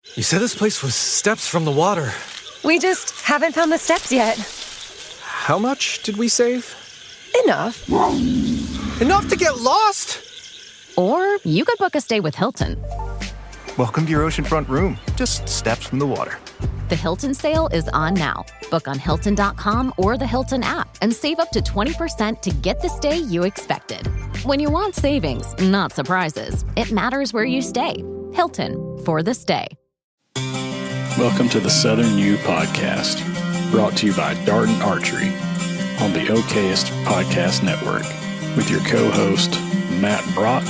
You said this place was steps from the water. We just haven't found the steps yet. How much did we save? Enough. Enough to get lost? Or you could book a stay with Hilton. Welcome to your oceanfront room, just steps from the water. The Hilton sale is on now. Book on Hilton.com or the Hilton app and save up to 20% to get the stay you expected. When you want savings, not surprises, it matters where you stay. Hilton, for the stay. Welcome to the Southern U Podcast, brought to you by Darden Archery on the Okayest Podcast Network, with your co-host, Matt Brock,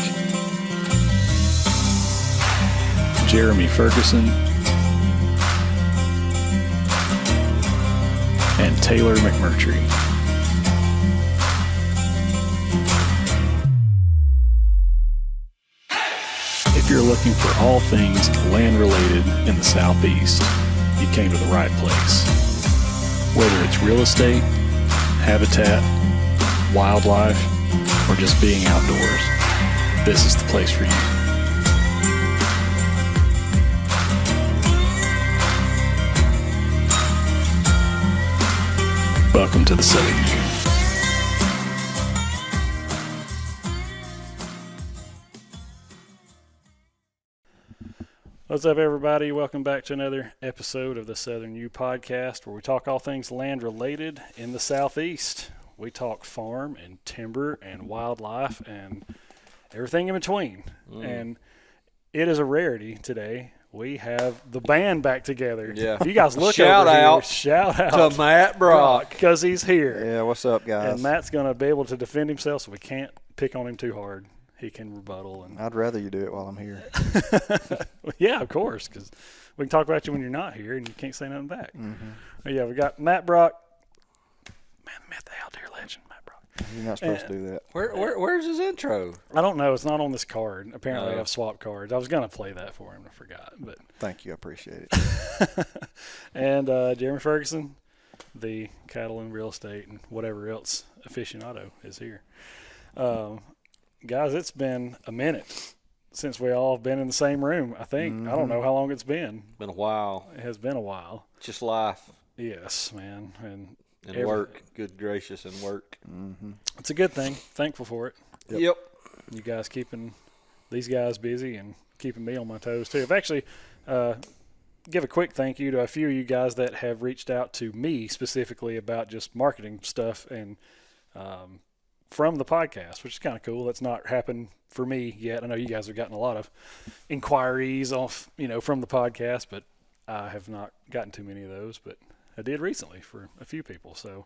Jeremy Ferguson, and Taylor McMurtry. If you're looking for all things land-related in the Southeast, you came to the right place. Whether it's real estate, habitat, wildlife, or just being outdoors, this is the place for you. Welcome to the Southern U. What's up, everybody? Welcome back to another episode of the Southern U Podcast, where we talk all things land related in the Southeast. We talk farm and timber and wildlife and everything in between. And it is a rarity today. We have the band back together. Yeah. If you guys look Shout over out here, shout out to Matt Brock. because he's here. Yeah, what's up, guys? And Matt's going to be able to defend himself, so we can't pick on him too hard. He can rebuttal. And I'd rather you do it while I'm here. yeah, of course, because we can talk about you when you're not here, and you can't say nothing back. Mm-hmm. But yeah, we got Matt Brock, man, the myth, the outdoor legend, Matt Brock. You're not supposed to do that. Where's his intro? I don't know. It's not on this card. Apparently, Oh. I've swapped cards. I was going to play that for him. I forgot. But Thank you. I appreciate it. And Jeremy Ferguson, the cattle and real estate and whatever else aficionado, is here. Guys, it's been a minute since we all have been in the same room, I think. Mm-hmm. I don't know how long it's been. Been a while. It has been a while. Just life Yes, man. And and work. Good gracious, and work. Mm-hmm. it's a good thing. Thankful for it. Yep. You guys keeping these guys busy and keeping me on my toes, too. I've actually give a quick thank you to a few of you guys that have reached out to me specifically about just marketing stuff and from the podcast, which is kind of cool. That's not happened for me yet. I know you guys have gotten a lot of inquiries off, from the podcast, but I have not gotten too many of those, but I did recently for a few people. So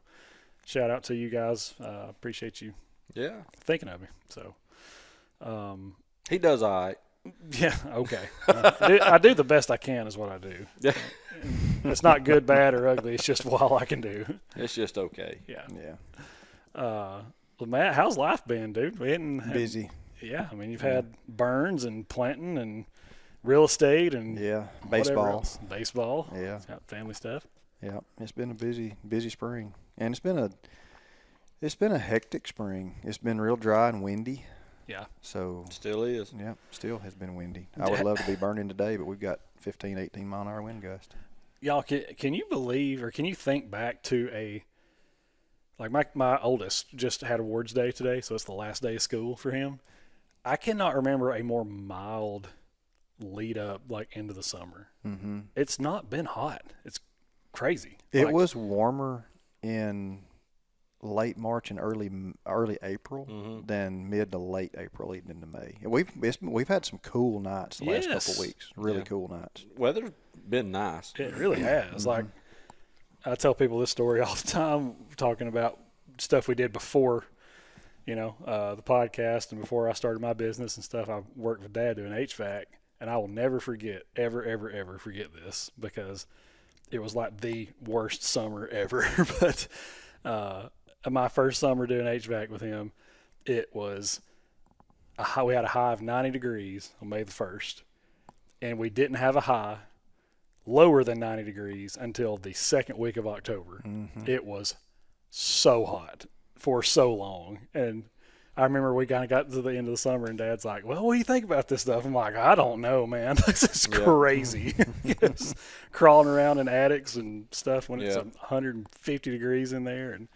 shout out to you guys. Appreciate you Yeah. thinking of me. So, He does all right. yeah, okay. I do the best I can is what I do. Yeah. It's not good, bad, or ugly. It's just all I can do. It's just okay. Yeah. Yeah. Well, Matt, how's life been, dude? We hadn't had, Busy. Yeah, I mean, you've had burns and planting and real estate and Yeah. whatever Baseball. else. Baseball. Yeah. Got family stuff. Yeah. It's been a busy spring, and it's been a hectic spring. It's been real dry and windy. Yeah. So Still is. yeah, still has been windy. I would love to be burning today, but we've got 15, 18 mile an hour wind gust. Y'all, can you believe or can you think back to my oldest just had awards day today, so it's the last day of school for him. I cannot remember a more mild lead up into the summer. Mm-hmm. It's not been hot. It's crazy. It was warmer in late March and early April than mid to late April leading into May. And we've had some cool nights the last couple of weeks. Really cool nights. Weather's been nice. It really has. Like, I tell people this story all the time, talking about stuff we did before, the podcast and before I started my business and stuff. I worked with Dad doing HVAC, and I will never forget, ever forget this, because it was like the worst summer ever. But my first summer doing HVAC with him, it was we had a high of 90 degrees on May the 1st, and we didn't have a high lower than 90 degrees until the second week of October. It was so hot for so long, and I remember we kind of got to the end of the summer, and Dad's like, "Well, what do you think about this stuff?" I'm like, "I don't know, man. This is crazy." It's crawling around in attics and stuff when it's 150 degrees in there, and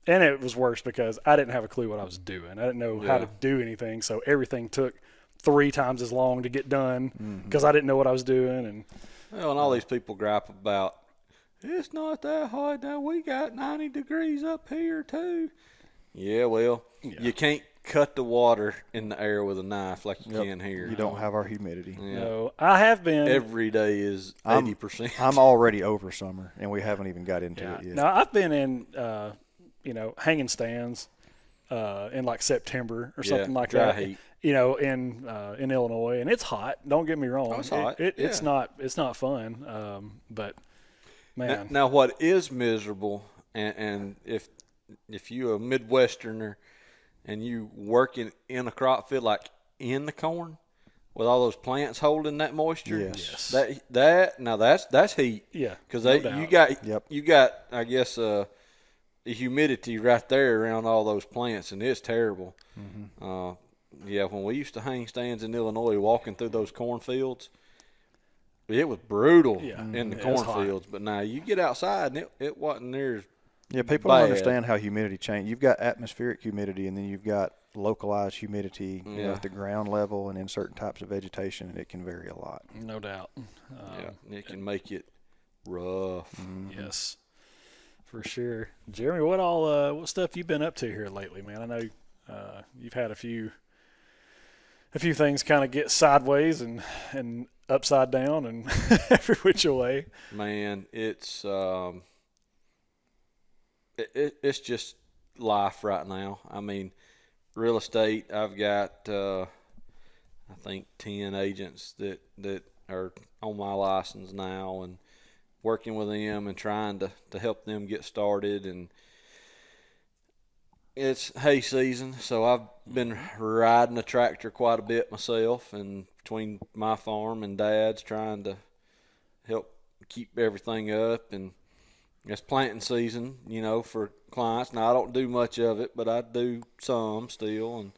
it was worse because I didn't have a clue what I was doing. I didn't know how to do anything, so everything took 3 times as long to get done because I didn't know what I was doing. And all these people gripe about, it's not that hot now. We got 90 degrees up here too. Yeah, well, you can't cut the water in the air with a knife like you can here. You don't have our humidity. Yeah. No, I have been. Every day is 80%. I'm already over summer, and we haven't even got into it yet. No, I've been in, hanging stands in like September or something like dry that. heat. In Illinois, and it's hot. Don't get me wrong. Oh, it's hot. It's not fun. But man, Now what is miserable, and if you're a Midwesterner and you working in a crop field like in the corn with all those plants holding that moisture, Yes. that's heat. Yeah, because no you got I guess the humidity right there around all those plants, and it's terrible. When we used to hang stands in Illinois, walking through those cornfields, it was brutal in the cornfields. But now you get outside, and it wasn't near. Yeah, people don't understand how humidity changes. You've got atmospheric humidity, and then you've got localized humidity at the ground level and in certain types of vegetation, and it can vary a lot. no doubt. It can make it rough. Yes, for sure. Jeremy, what stuff you been up to here lately, man? I know you've had a few things kind of get sideways and upside down and every which way. Man, it's it's just life right now. I mean, real estate, I've got I think 10 agents that are on my license now, and working with them and trying to help them get started. And it's hay season, so I've been riding a tractor quite a bit myself, and between my farm and Dad's, trying to help keep everything up. And it's planting season, for clients. Now, I don't do much of it, but I do some still. And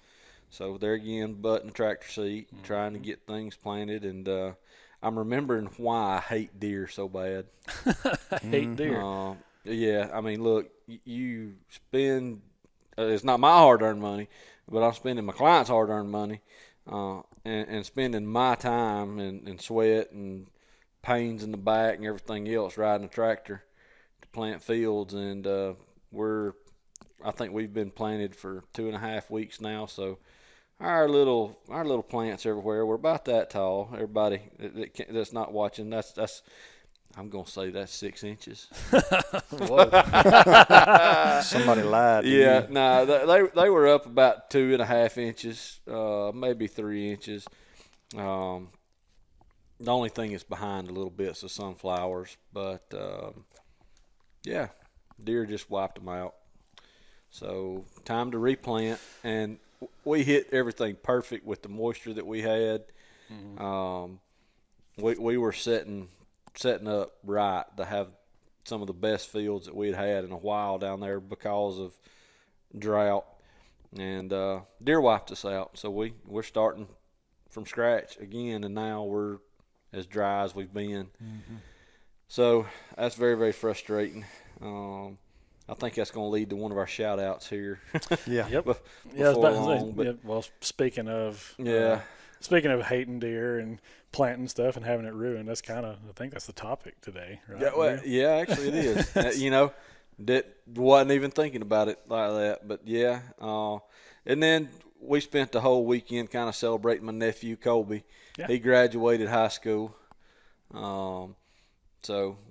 so there again, butt in the tractor seat, trying to get things planted. And I'm remembering why I hate deer so bad. Hate deer. Yeah, I mean, look, you spend it's not my hard-earned money, but I'm spending my clients' hard-earned money and spending my time and sweat and pains in the back and everything else riding a tractor to plant fields. And I think we've been planted for 2.5 weeks now, so our little plants everywhere, we're about that tall. Everybody that's not watching, that's I'm gonna say that's 6 inches. Somebody lied. Yeah, no, they were up about 2.5 inches, maybe 3 inches. The only thing is behind a little bit is the sunflowers, but deer just wiped them out. So time to replant, and we hit everything perfect with the moisture that we had. We were setting up right to have some of the best fields that we'd had in a while down there because of drought, and deer wiped us out. So we're starting from scratch again, and now we're as dry as we've been. So that's very, very frustrating. I think that's going to lead to one of our shout outs here. Yep. Well, speaking of hating deer and planting stuff and having it ruined, I think that's the topic today, right? Yeah, actually it is. That wasn't even thinking about it like that, but yeah. And then we spent the whole weekend kind of celebrating my nephew Colby. Yeah. He graduated high school, so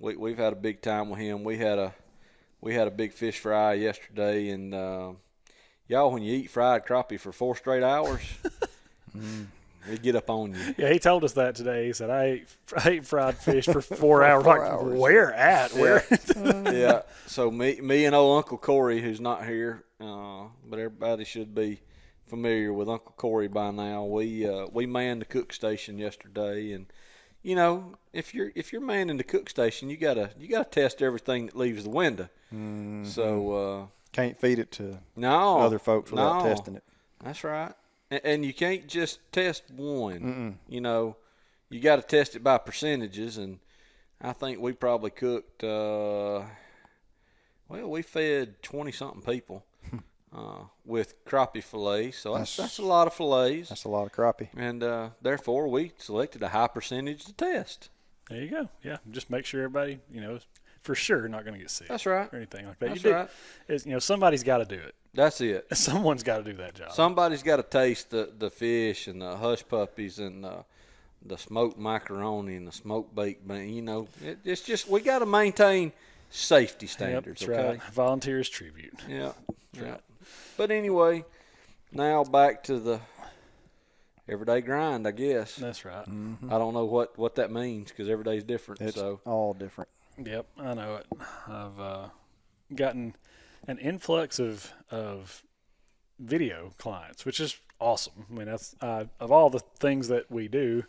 we've had a big time with him. We had a big fish fry yesterday, and y'all, when you eat fried crappie for 4 straight hours. They get up on you. Yeah, he told us that today. He said, I ate fried fish for 4 hours. 4 hours. Where at? Where? Yeah. So me and old Uncle Corey, who's not here, but everybody should be familiar with Uncle Corey by now. We manned the cook station yesterday, and if you're manning the cook station, you gotta test everything that leaves the window. So Can't feed it to No, other folks without no. testing it. That's right. And you can't just test one. You know, you got to test it by percentages. And I think we probably cooked, we fed 20-something people with crappie fillets. So that's a lot of fillets. That's a lot of crappie. And therefore, we selected a high percentage to test. There you go. Yeah, just make sure everybody, is for sure not going to get sick. That's right. Or anything like that. That's right. Somebody's got to do it. That's it. Someone's got to do that job. Somebody's got to taste the fish and the hush puppies and the smoked macaroni and the smoked baked bean. It's just we got to maintain safety standards. Yep, that's okay. right. Volunteers tribute. Yeah. Yeah. right. But anyway, now back to the everyday grind, I guess. That's right. I don't know what that means because every day's different. It's so all different. Yep, I know it. I've gotten an influx of video clients, which is awesome. I mean, that's of all the things that we do,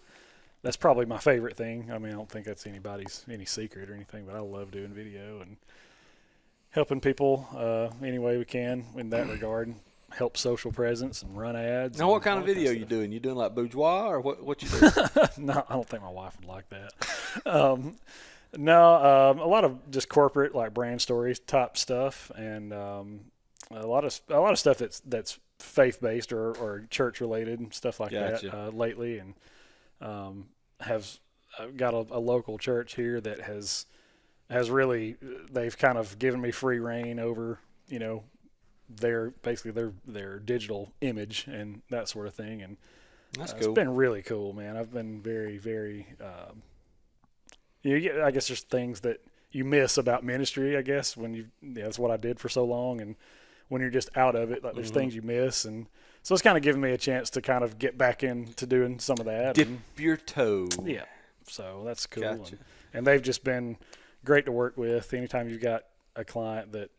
that's probably my favorite thing. I mean, I don't think that's any secret or anything, but I love doing video and helping people any way we can in that regard. Help social presence and run ads. now, what kind of video you doing? You doing like bourgeois or what you doing? No, I don't think my wife would like that. No, a lot of just corporate like brand stories type stuff, and a lot of stuff that's faith based or church related and stuff like Gotcha. that lately, and have got a local church here that has really they've kind of given me free reign over their digital image and that sort of thing, and That's it's cool. been really cool, man. I've been very, very. I guess there's things that you miss about ministry. I guess when that's what I did for so long, and when you're just out of it, like there's things you miss, and so it's kind of giving me a chance to kind of get back into doing some of that. Dip and, your toe. yeah, so that's cool, Gotcha. and they've just been great to work with. Anytime you've got a client that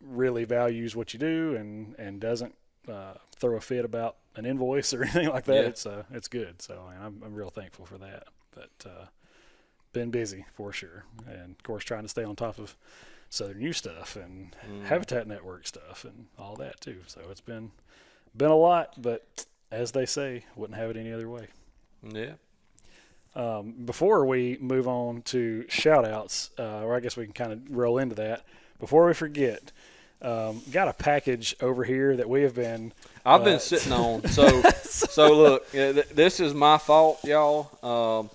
really values what you do and doesn't throw a fit about an invoice or anything like that, it's good. So I'm real thankful for that. But been busy for sure, and of course trying to stay on top of Southern U stuff and Habitat Network stuff and all that too. So it's been a lot, but as they say, wouldn't have it any other way. Yeah. Before we move on to shout outs, or I guess we can kind of roll into that. Before we forget, got a package over here that we have been. I've been sitting on. So look, this is my fault, y'all.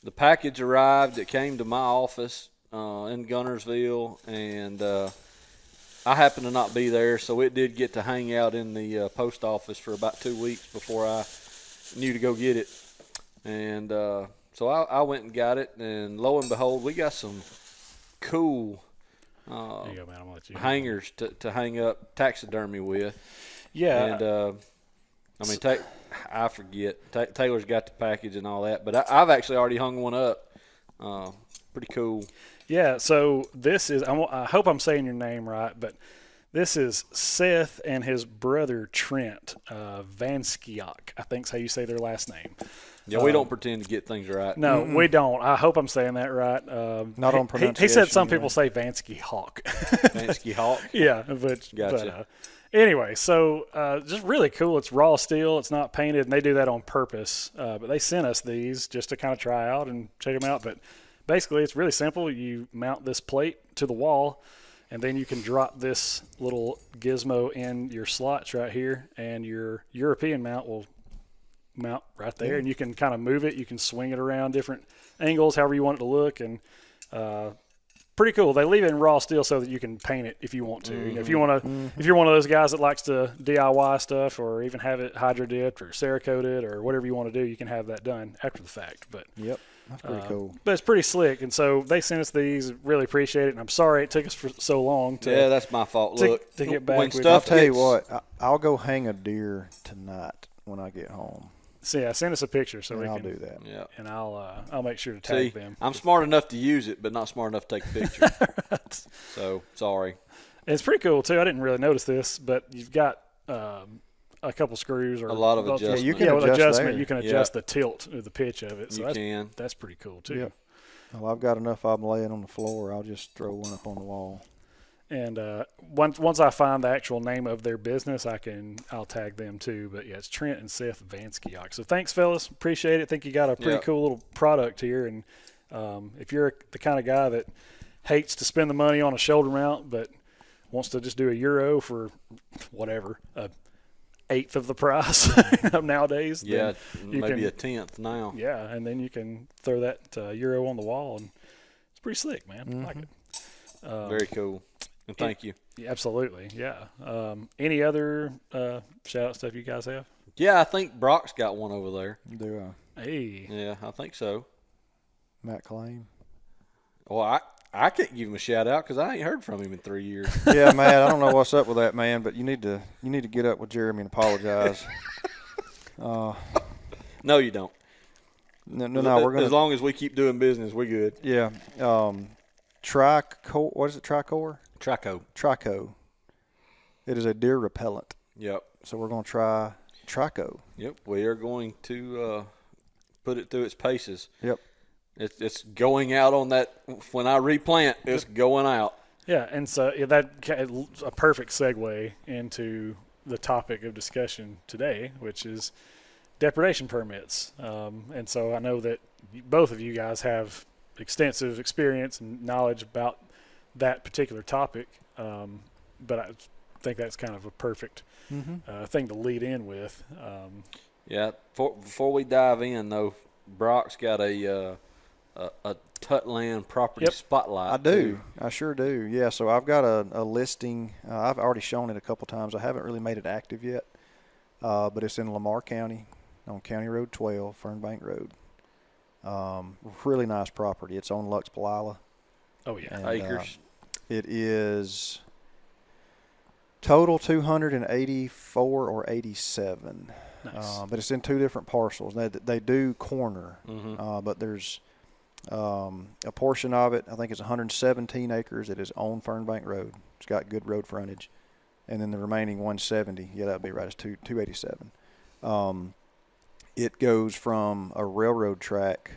The package arrived. It came to my office in Gunnersville, and I happened to not be there, so it did get to hang out in the post office for about 2 weeks before I knew to go get it. And so I went and got it, and lo and behold, we got some cool There you go, man. I'm gonna let you hangers to hang up taxidermy with. Yeah. And I forget. Taylor's got the package and all that, but I've actually already hung one up. Pretty cool. Yeah, so this is, I hope I'm saying your name right, but this is Seth and his brother Trent Vanskiok, I think's how you say their last name. Yeah, we don't pretend to get things right. No, we don't. I hope I'm saying that right. Not on pronunciation. He said some anyway. people say Vansky Hawk. Vansky Hawk. Yeah, but Gotcha. Anyway, so just really cool. It's raw steel. It's not painted, and they do that on purpose. But they sent us these just to kind of try out and check them out. But basically, it's really simple. You mount this plate to the wall, and then you can drop this little gizmo in your slots right here, and your European mount will mount right there, and you can kind of move it. You can swing it around different angles, however you want it to look, and pretty cool. They leave it in raw steel so that you can paint it if you want to. If you want to, if you're one of those guys that likes to DIY stuff or even have it hydro dipped or Cerakoted or whatever you want to do, you can have that done after the fact. But Yep, that's pretty cool. But it's pretty slick, and so they sent us these. Really appreciate it, and I'm sorry it took us for so long to. Yeah, that's my fault. Look, to get back when with stuff I'll tell you gets- what, I'll go hang a deer tonight when I get home. So yeah, send us a picture so we And I'll can do that. Yeah. and I'll make sure to See, tag them. I'm smart enough to use it, but not smart enough to take a picture. So sorry. It's pretty cool too. I didn't really notice this, but you've got a couple screws or A lot of well, adjustment. Yeah, you can with adjust adjustment, there. you can adjust the tilt of the pitch of it. So You that's, can. that's pretty cool too. Yep. Well, I've got enough of them laying on the floor. I'll just throw one up on the wall. And once I find the actual name of their business, I'll tag them too. But yeah, it's Trent and Seth Vanskyok. So thanks, fellas. Appreciate it. Think you got a pretty cool little product here. And if you're the kind of guy that hates to spend the money on a shoulder mount, but wants to just do a Euro for whatever, a eighth of the price nowadays. Yeah, you maybe a tenth now. Yeah, and then you can throw that Euro on the wall, and it's pretty slick, man. I like it. Very cool. And thank you. Yeah, absolutely, yeah. Any other shout-out stuff you guys have? Yeah, I think Brock's got one over there. Do Hey. Yeah, I think so. Matt Claim? Well, I can't give him a shout-out because I ain't heard from him in 3 years. Yeah, Matt, I don't know what's up with that, man, but you need to get up with Jeremy and apologize. No, you don't. No, we're going to. As long as we keep doing business, we're good. Yeah. What is it, Tricor? Trico. It is a deer repellent. Yep. So we're going to try Trico. Yep. We are going to put it through its paces. Yep. It's going out on that. When I replant, it's going out. Yeah, and so that's a perfect segue into the topic of discussion today, which is depredation permits. And so I know that both of you guys have extensive experience and knowledge about that particular topic, but I think that's kind of a perfect thing to lead in with. Yeah. Before we dive in, though, Brock's got a Tutland property spotlight. I do. Too. I sure do. Yeah, so I've got a listing. I've already shown it a couple times. I haven't really made it active yet, but it's in Lamar County on County Road 12, Fernbank Road. Really nice property. It's on Lux Palila. Oh, yeah. And, Acres. It is total 284 or 87. Nice. But it's in two different parcels. They do corner, but there's a portion of it, I think it's 117 acres. It is on Fernbank Road. It's got good road frontage. And then the remaining 170, that would be right, it's 287. It goes from a railroad track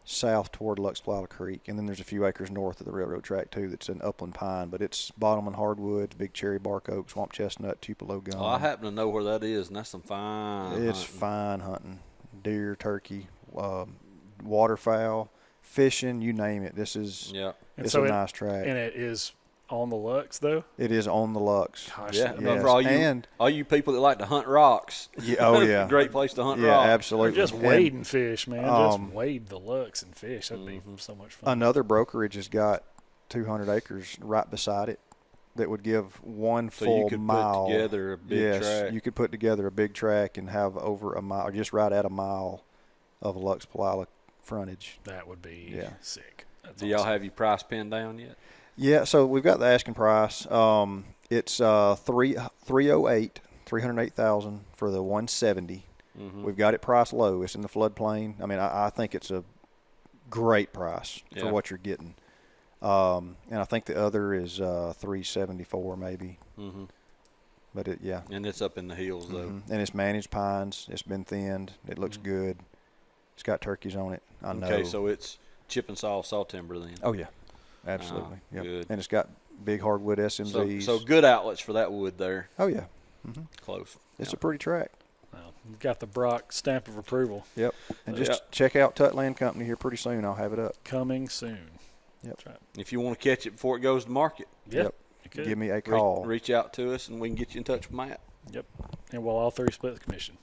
south toward Lux Palila Creek, and then there's a few acres north of the railroad track too that's an upland pine, but it's bottomland hardwoods, big cherry bark oak, swamp chestnut, tupelo gum. Oh, I happen to know where that is, and that's some fine It's hunting. fine hunting. Deer, turkey, waterfowl, fishing, you name it. This is it's a nice track. And it is on the Lux, though? It is on the Lux. Gosh, Yeah, Yes. for all you people that like to hunt rocks. Yeah, oh yeah. Great place to hunt Yeah, rocks. absolutely. Just And wade and fish, man. Just wade the Lux and fish. That'd be so much fun. another brokerage has got 200 acres right beside it that would give one So full you could mile. put together a big track. You could put together a big track and have over a mile, or just right at a mile of Lux Palila frontage. That would be sick. That's Do y'all awesome. have your price pinned down yet? Yeah, so we've got the asking price. It's 308,000 for the 170. We've got it priced low. It's in the floodplain. I mean, I think it's a great price for what you're getting. And I think the other is 374 maybe. But And it's up in the hills though. And it's managed pines. It's been thinned. It looks good. It's got turkeys on it. I know. Okay, so it's chip and saw timber then. Oh yeah, absolutely. Yep. Good. And it's got big hardwood SMZs. So good outlets for that wood there. Oh yeah, Close. it's a pretty track. Well, you've got the Brock stamp of approval. Yep. And just check out Tutland Company here pretty soon. I'll have it up. Coming soon. Yep. That's right. If you want to catch it before it goes to market, Yep. You could. Give me a call. reach out to us and we can get you in touch with Matt. Yep. And we'll all three split the commission.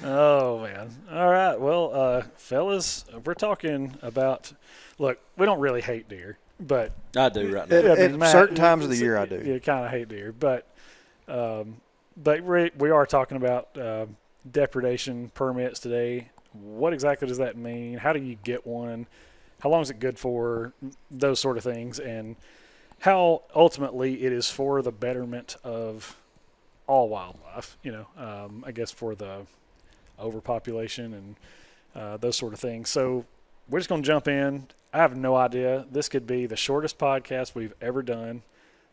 Oh, man. All right. Well, fellas, we're talking about – look, we don't really hate deer, but – I do right now. At Matt, certain times of the year, I do. You kind of hate deer. But we are talking about depredation permits today. What exactly does that mean? How do you get one? How long is it good for? Those sort of things. And how ultimately it is for the betterment of all wildlife, I guess for the overpopulation and those sort of things. So we're just going to jump in. I have no idea. This could be the shortest podcast we've ever done.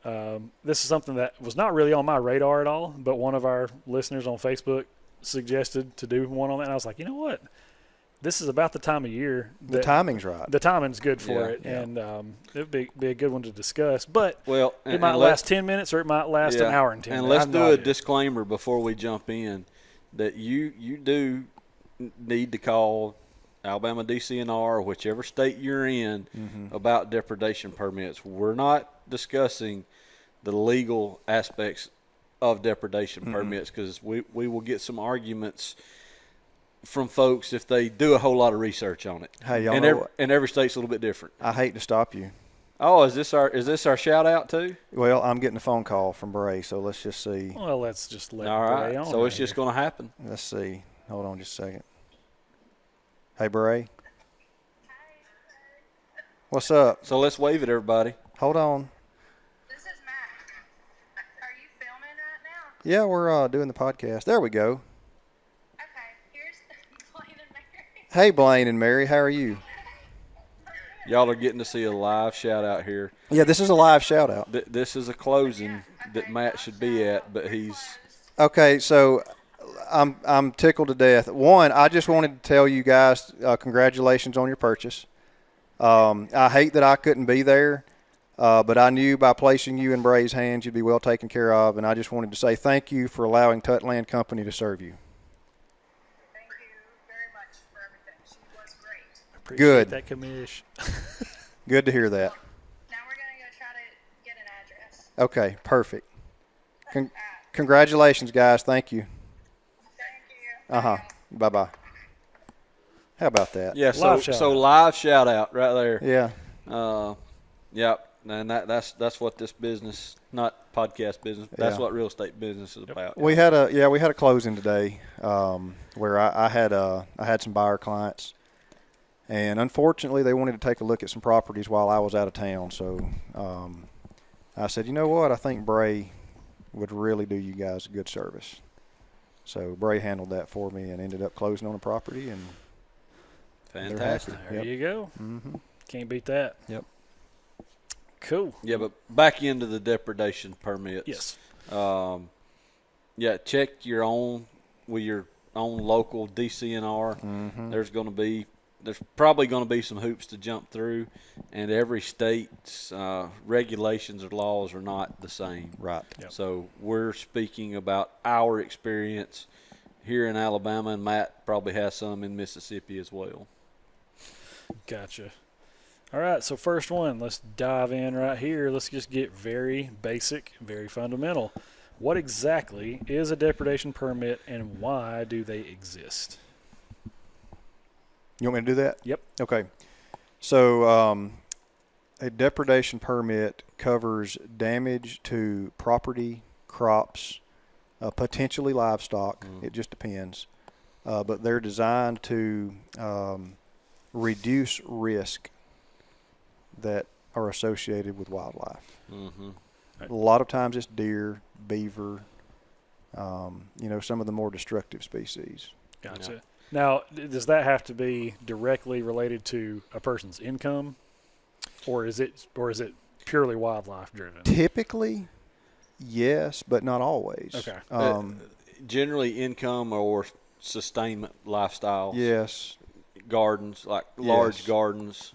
This is something that was not really on my radar at all, but one of our listeners on Facebook suggested to do one on that. And I was like, you know what? this is about the time of year. The timing's right. The timing's good for Yeah. it, and it would be a good one to discuss. But Well, it might last 10 minutes or it might last an hour and 10 and minutes. let's do a disclaimer before we jump in that you do need to call Alabama DCNR or whichever state you're in about depredation permits. We're not discussing the legal aspects of depredation permits because we will get some arguments from folks if they do a whole lot of research on it. Hey, y'all and know every state's a little bit different. I hate to stop you. Oh, is this our shout out too? Well, I'm getting a phone call from Bray, so let's just see. Well, let's just let All Bray right, on so it's here. just going to happen. Let's see. Hold on just a second. Hey, Bray. What's up? So let's wave at everybody. Hold on. This is Matt. Are you filming right now? Yeah, we're doing the podcast. There we go. Okay, here's Blaine and Mary. Hey, Blaine and Mary, how are you? Y'all are getting to see a live shout out here. Yeah, this is a live shout out. This is a closing that Matt should be at, but he's Okay, so I'm tickled to death. One, I just wanted to tell you guys congratulations on your purchase. I hate that I couldn't be there, but I knew by placing you in Bray's hands you'd be well taken care of, and I just wanted to say thank you for allowing Tutland Company to serve you. Thank you very much for everything. She was great. Appreciate Good. that commish. Good to hear that. Now we're going to go try to get an address. Okay, perfect. Congratulations, guys. Thank you. Thank you. Bye-bye. How about that? yeah. Live shout So out. live shout out right there. Yeah. Yep. And that's what this business, not podcast business. That's Yeah. what real estate business is about. We had a closing today where I had some buyer clients, and unfortunately they wanted to take a look at some properties while I was out of town. So I said, you know what? I think Bray would really do you guys a good service. So Bray handled that for me and ended up closing on a property, and Fantastic. they're happy. There Yep. you go. Mm-hmm. Can't beat that. Yep. Cool. Yeah, but back into the depredation permits. Yes. Yeah, check your own with your own local DCNR. There's probably going to be some hoops to jump through, and every state's regulations or laws are not the same. Right. Yep. So we're speaking about our experience here in Alabama, and Matt probably has some in Mississippi as well. Gotcha. All right, so first one, let's dive in right here. Let's just get very basic, very fundamental. What exactly is a depredation permit and why do they exist? You want me to do that? Yep. Okay. So a depredation permit covers damage to property, crops, potentially livestock. It just depends. But they're designed to reduce risk that are associated with wildlife. Mm-hmm. A lot of times it's deer, beaver, some of the more destructive species. Gotcha. Yeah. Now, does that have to be directly related to a person's income, or is it purely wildlife driven? Typically, yes, but not always. Okay. Generally, income or sustainment lifestyles. Yes. Gardens, like large Yes. gardens.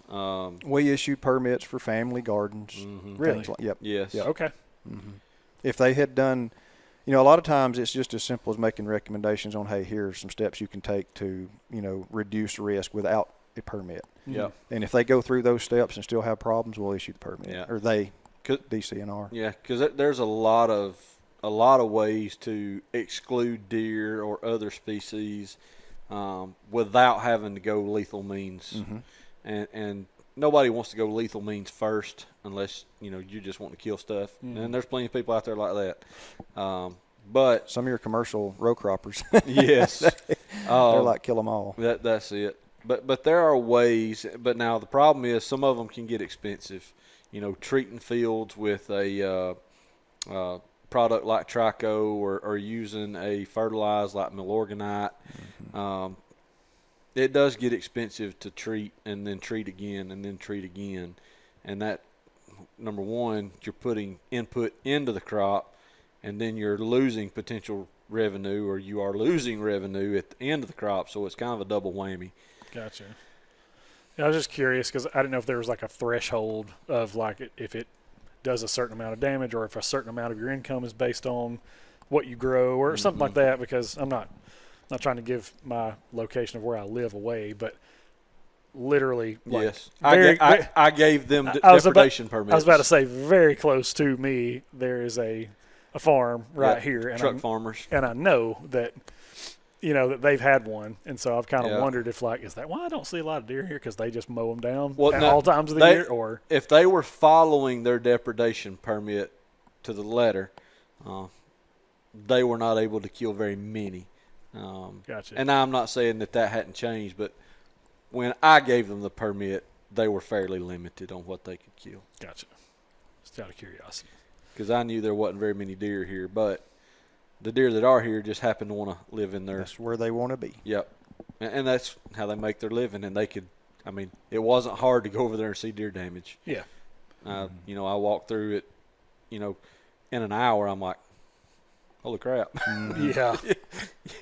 We issue permits for family gardens. Really? things yep. Yes. Yep. Okay. If they had done, a lot of times it's just as simple as making recommendations on, hey, here are some steps you can take to, reduce risk without a permit. Yeah. And if they go through those steps and still have problems, we'll issue the permit. Yeah. Or they, 'Cause- DCNR. Yeah, because there's a lot of ways to exclude deer or other species without having to go lethal means, and nobody wants to go lethal means first unless you just want to kill stuff. And there's plenty of people out there like that. But Some of your commercial row croppers, yes, they're like kill them all. that's it. But there are ways. But now the problem is some of them can get expensive. Treating fields with a product like Trico or using a fertilizer like Milorganite. It does get expensive to treat and then treat again and then treat again. And that, number one, you're putting input into the crop, and then you're losing potential revenue or you are losing revenue at the end of the crop. So it's kind of a double whammy. Gotcha. Yeah, I was just curious because I didn't know if there was like a threshold of like if it does a certain amount of damage or if a certain amount of your income is based on what you grow or something like that, because I'm not trying to give my location of where I live away, but literally, like, Yes. very, I gave them depredation permits. I was about to say, very close to me, there is a farm right here. And truck farmers. And I know that, that they've had one. And so I've kind of wondered if, like, is that why I don't see a lot of deer here? Because they just mow them down at all times of the year? Or if they were following their depredation permit to the letter, they were not able to kill very many. Gotcha. And I'm not saying that hadn't changed, but when I gave them the permit, they were fairly limited on what they could kill. Gotcha. Just out of curiosity. Because I knew there wasn't very many deer here, but the deer that are here just happen to want to live in there. That's where they want to be. Yep. And that's how they make their living. And they could, it wasn't hard to go over there and see deer damage. Yeah. I walked through it, in an hour. I'm like, holy crap. Yeah.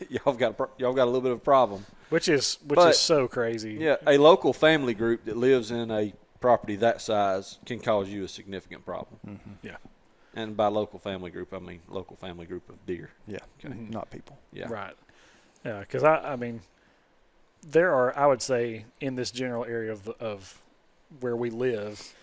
y'all got a little bit of a problem. Which is so crazy. Yeah, a local family group that lives in a property that size can cause you a significant problem. Mm-hmm. Yeah. And by local family group, I mean local family group of deer. Yeah, not people. Yeah. Right. Yeah, because there are, I would say, in this general area of where we live,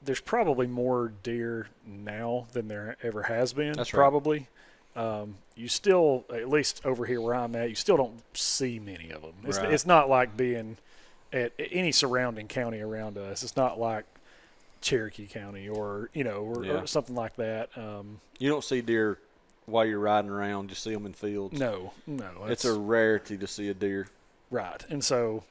there's probably more deer now than there ever has been. That's probably. Right. You still, at least over here where I'm at, you still don't see many of them. It's not like being at any surrounding county around us. It's not like Cherokee County or something like that. You don't see deer while you're riding around. Just see them in fields. No. It's a rarity to see a deer. Right, and so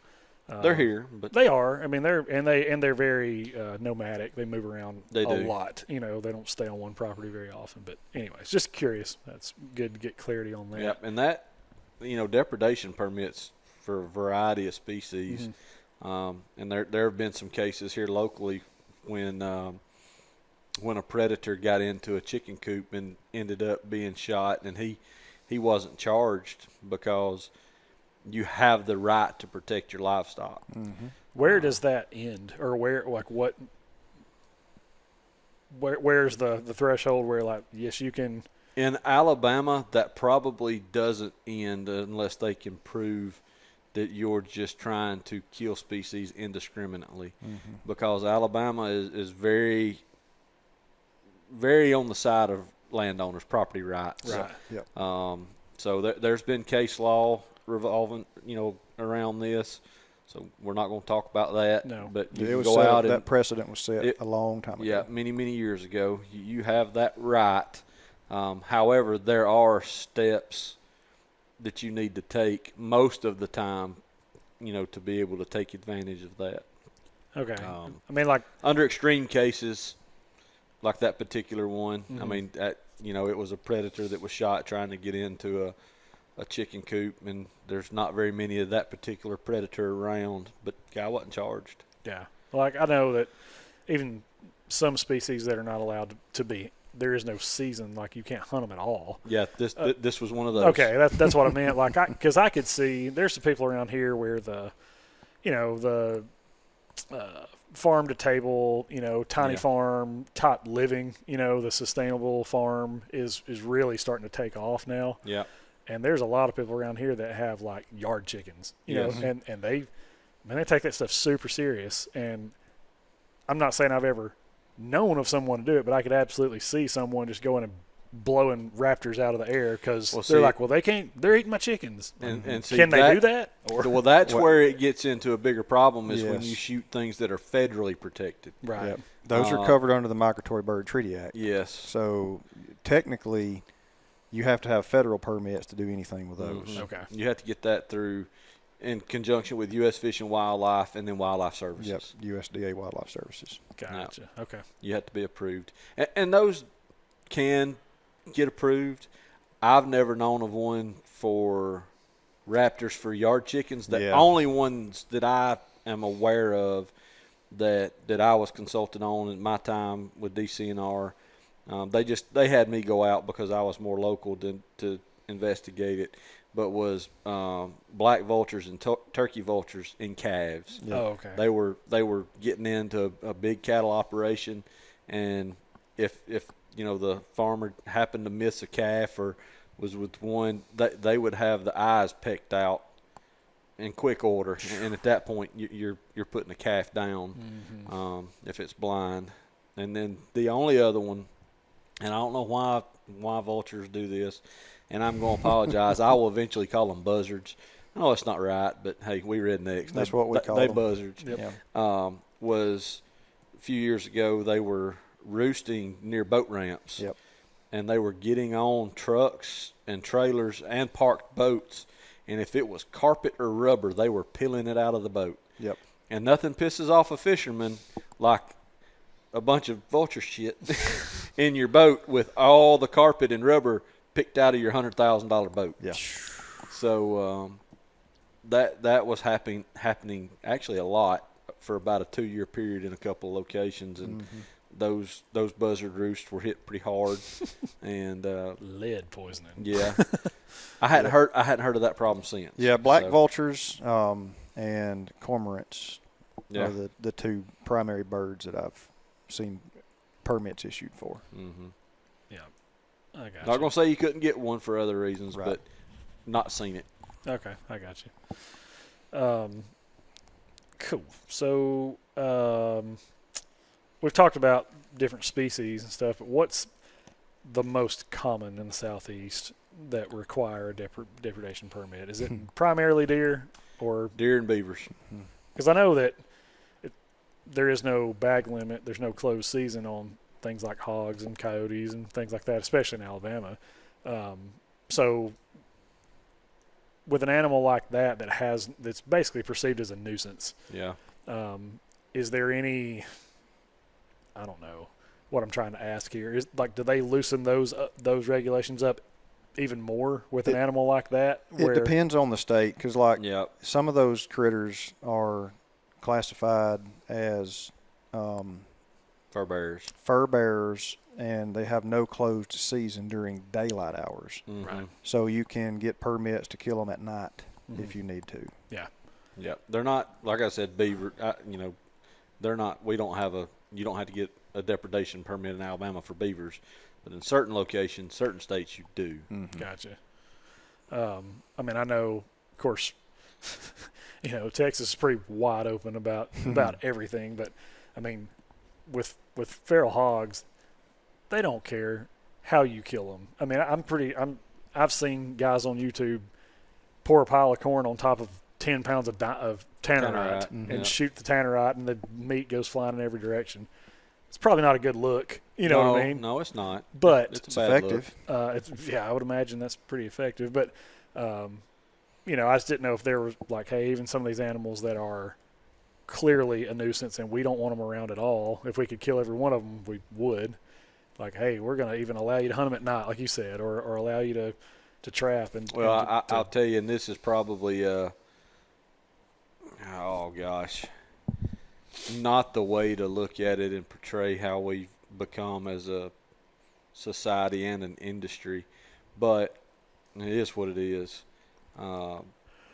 they're here, but they are. They're very nomadic. They move around a lot. They don't stay on one property very often. But anyways, just curious. That's good to get clarity on that. Yep, and that depredation permits for a variety of species. And there have been some cases here locally when a predator got into a chicken coop and ended up being shot, and he wasn't charged because you have the right to protect your livestock. Mm-hmm. Where does that end, or where's the threshold where, like, yes, you can? In Alabama, that probably doesn't end unless they can prove that you're just trying to kill species indiscriminately, because Alabama is very, very on the side of landowners' property rights. Right. Yep. So there's been case law revolving, around this. So we're not going to talk about that. No. But you It can was go set out up, that precedent was set a long time ago. Yeah, many, many years ago. You have that right. However, there are steps that you need to take most of the time, to be able to take advantage of that. Okay. Like under extreme cases, like that particular one. It was a predator that was shot trying to get into a chicken coop, and there's not very many of that particular predator around, but the guy wasn't charged. Yeah. Like, I know that even some species that are not allowed to be, there is no season, like you can't hunt them at all. Yeah, this was one of those. Okay, that's what I meant. Like, because I could see there's some people around here where the farm to table, tiny farm type living, the sustainable farm is really starting to take off now. Yeah. And there's a lot of people around here that have, like, yard chickens, know, and they take that stuff super serious. And I'm not saying I've ever known of someone to do it, but I could absolutely see someone just going and blowing raptors out of the air because they're eating my chickens. And see, can they do that? Well, that's where it gets into a bigger problem is when you shoot things that are federally protected. Right. Yep. Those are covered under the Migratory Bird Treaty Act. Yes. So technically, you have to have federal permits to do anything with those. Mm-hmm. Okay. You have to get that through in conjunction with U.S. Fish and Wildlife and then Wildlife Services. Yep, USDA Wildlife Services. Gotcha. Now, okay. You have to be approved. And those can get approved. I've never known of one for raptors for yard chickens. The only ones that I am aware of that I was consulted on in my time with DCNR, they had me go out because I was more local to investigate it, but was black vultures and turkey vultures in calves. Yeah. Oh, okay. They were getting into a big cattle operation, and if the farmer happened to miss a calf or was with one, they would have the eyes pecked out in quick order, and at that point you're putting the calf down if it's blind. And then the only other one, and I don't know why vultures do this, and I'm going to apologize. I will eventually call them buzzards. I know it's not right, but hey, we rednecks. That's what we call them. Buzzards. Yep. Yeah. Was a few years ago, they were roosting near boat ramps. Yep. And they were getting on trucks and trailers and parked boats. And if it was carpet or rubber, they were peeling it out of the boat. Yep. And nothing pisses off a fisherman like a bunch of vulture shit in your boat with all the carpet and rubber picked out of your $100,000 boat. Yeah. So that was happening actually a lot for about a 2-year period in a couple of locations, and those buzzard roosts were hit pretty hard. And lead poisoning. Yeah. I hadn't heard of that problem since. Yeah, black vultures and cormorants Yeah. are the two primary birds that I've seen permits issued for. Mm-hmm. Yeah. I got Not you. going to say you couldn't get one for other reasons, Right. but not seen it. Okay, I got you. Cool. So we've talked about different species and stuff, but what's the most common in the Southeast that require a depredation permit? Is it primarily deer or Deer and beavers. because I know that there is no bag limit, there's no closed season on things like hogs and coyotes and things like that, especially in Alabama. So with an animal like that's basically perceived as a nuisance, Yeah. is there any, I don't know what I'm trying to ask here, is like, do they loosen those regulations up even more with an animal like that? It depends on the state, because Yeah. some of those critters are classified as Fur bearers. fur bearers, and they have no closed season during daylight hours. Mm-hmm. Right. So you can get permits to kill them at night if you need to. Yeah. Yeah. They're not, like I said, beaver, they're not, you don't have to get a depredation permit in Alabama for beavers, but in certain locations, certain states, you do. Gotcha. I mean, I know, of course, Texas is pretty wide open about everything, but I mean, with feral hogs, they don't care how you kill them. I mean, I've seen guys on YouTube pour a pile of corn on top of 10 pounds of tannerite and shoot the tannerite, and the meat goes flying in every direction. It's probably not a good look. You know what I mean? No, it's not. But it's a bad effective. look. I would imagine that's pretty effective. But, I just didn't know if there was like, hey, even some of these animals that are clearly a nuisance and we don't want them around at all, if we could kill every one of them, we would. Like, hey, we're going to even allow you to hunt them at night, like you said, or allow you to trap. Well, I'll tell you, and this is probably, not the way to look at it and portray how we've become as a society and an industry, but it is what it is.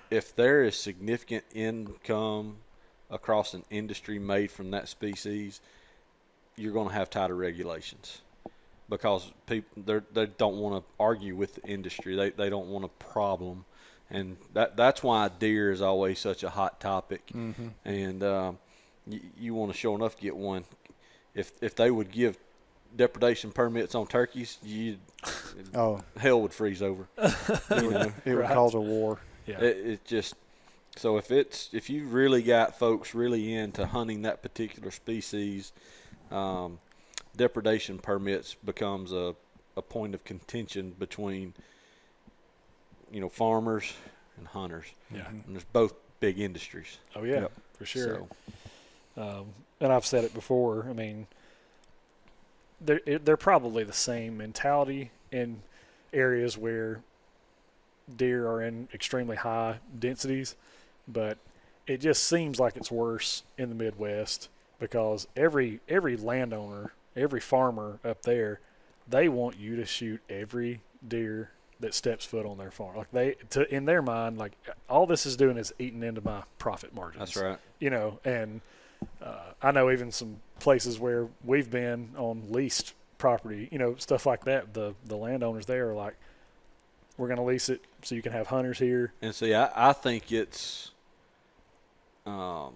If there is significant income across an industry made from that species, you're going to have tighter regulations, because people they don't want to argue with the industry. They don't want a problem, and that's why deer is always such a hot topic. And you want to sure enough get one. If they would give depredation permits on turkeys, hell would freeze over. It would cause a war. Yeah. It just, so if you really got folks really into hunting that particular species, depredation permits becomes a point of contention between farmers and hunters. Yeah. And there's both big industries. Oh yeah, Yep. for sure. So, And I've said it before. I mean, they're probably the same mentality in areas where deer are in extremely high densities, but it just seems like it's worse in the Midwest, because every landowner, every farmer up there, they want you to shoot every deer that steps foot on their farm. Like in their mind, like all this is doing is eating into my profit margins. That's right. You know, and I know even some places where we've been on leased property, you know, stuff like that. The landowners there are like, we're going to lease it so you can have hunters here. And see, I think it's, I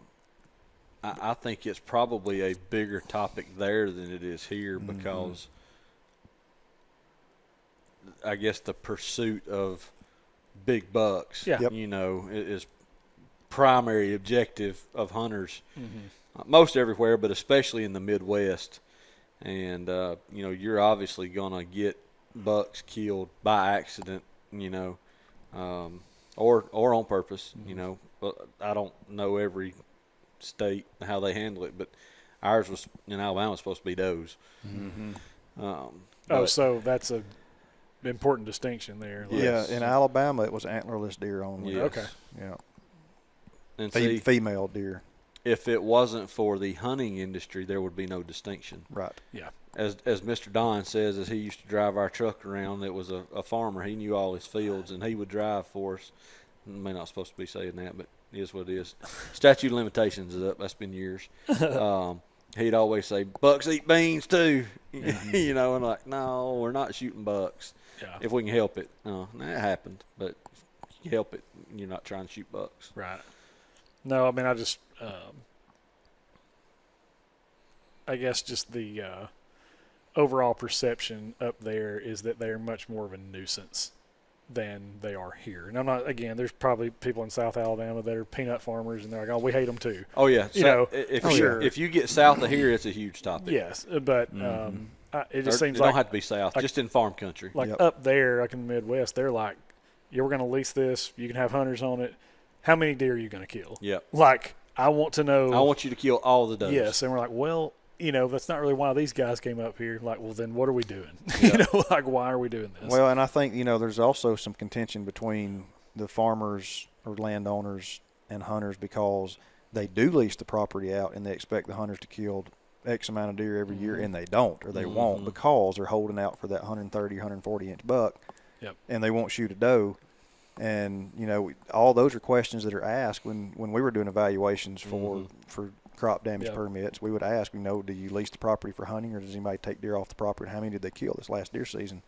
think it's probably a bigger topic there than it is here because I guess the pursuit of big bucks, you know, is primary objective of hunters most everywhere, but especially in the Midwest. And, you know, you're obviously going to get bucks killed by accident, you know, or on purpose, you know. But I don't know every state how they handle it, but ours was in Alabama was supposed to be does. So that's a important distinction there. Like, Yeah, in Alabama it was antlerless deer only. Yes. Okay. Yeah. And see, Female deer. if it wasn't for the hunting industry, there would be no distinction. Right. Yeah. As Mr. Don says, as he used to drive our truck around, it was a farmer. He knew all his fields, and he would drive for us. May not supposed to be saying that, but it is what it is. Statute of limitations is up. That's been years. He'd always say, bucks eat beans too. You know, and like, no, we're not shooting bucks. Yeah. If we can help it. That happened, but if you help it, you're not trying to shoot bucks. Right. No, I mean, I just, I guess just the overall perception up there is that they're much more of a nuisance than they are here. And I'm not, again, there's probably people in South Alabama that are peanut farmers and they're like, oh, we hate them too. Oh, yeah. You know, If you get south of here, it's a huge topic. Yes, but it just seems it like don't have to be south, just in farm country. like up there, like in the Midwest, they're like, yeah, we're going to lease this. You can have hunters on it. How many deer are you going to kill? Yep. Like, I want to know. I want you to kill all the does. Yes, and we're like, well, you know, that's not really why these guys came up here. Like, well, then what are we doing? You know, like, why are we doing this? Well, and I think, you know, there's also some contention between the farmers or landowners and hunters because they do lease the property out and they expect the hunters to kill X amount of deer every year, and they don't, or they won't, because they're holding out for that 130, 140-inch buck, and they won't shoot a doe. And, you know, all those are questions that are asked when we were doing evaluations for crop damage permits. We would ask, you know, do you lease the property for hunting, or does anybody take deer off the property? And how many did they kill this last deer season?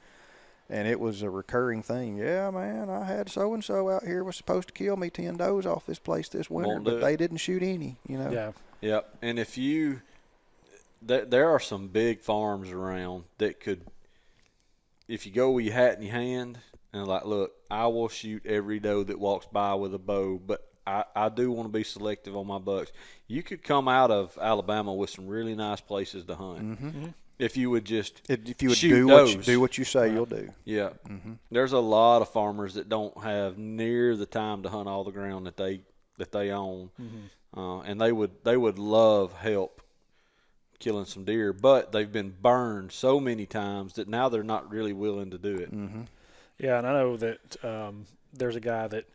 And it was a recurring thing. Yeah, man, I had so-and-so out here was supposed to kill me 10 does off this place this winter, but they didn't shoot any, you know. Yeah. Yep. And if you there are some big farms around that could, if you go with your hat in your hand and like, look, I will shoot every doe that walks by with a bow, but I do want to be selective on my bucks. You could come out of Alabama with some really nice places to hunt if you would just if you would shoot do what you say you'll do. Yeah. There's a lot of farmers that don't have near the time to hunt all the ground that they own, and they would love help killing some deer, but they've been burned so many times that now they're not really willing to do it. Yeah, and I know that there's a guy that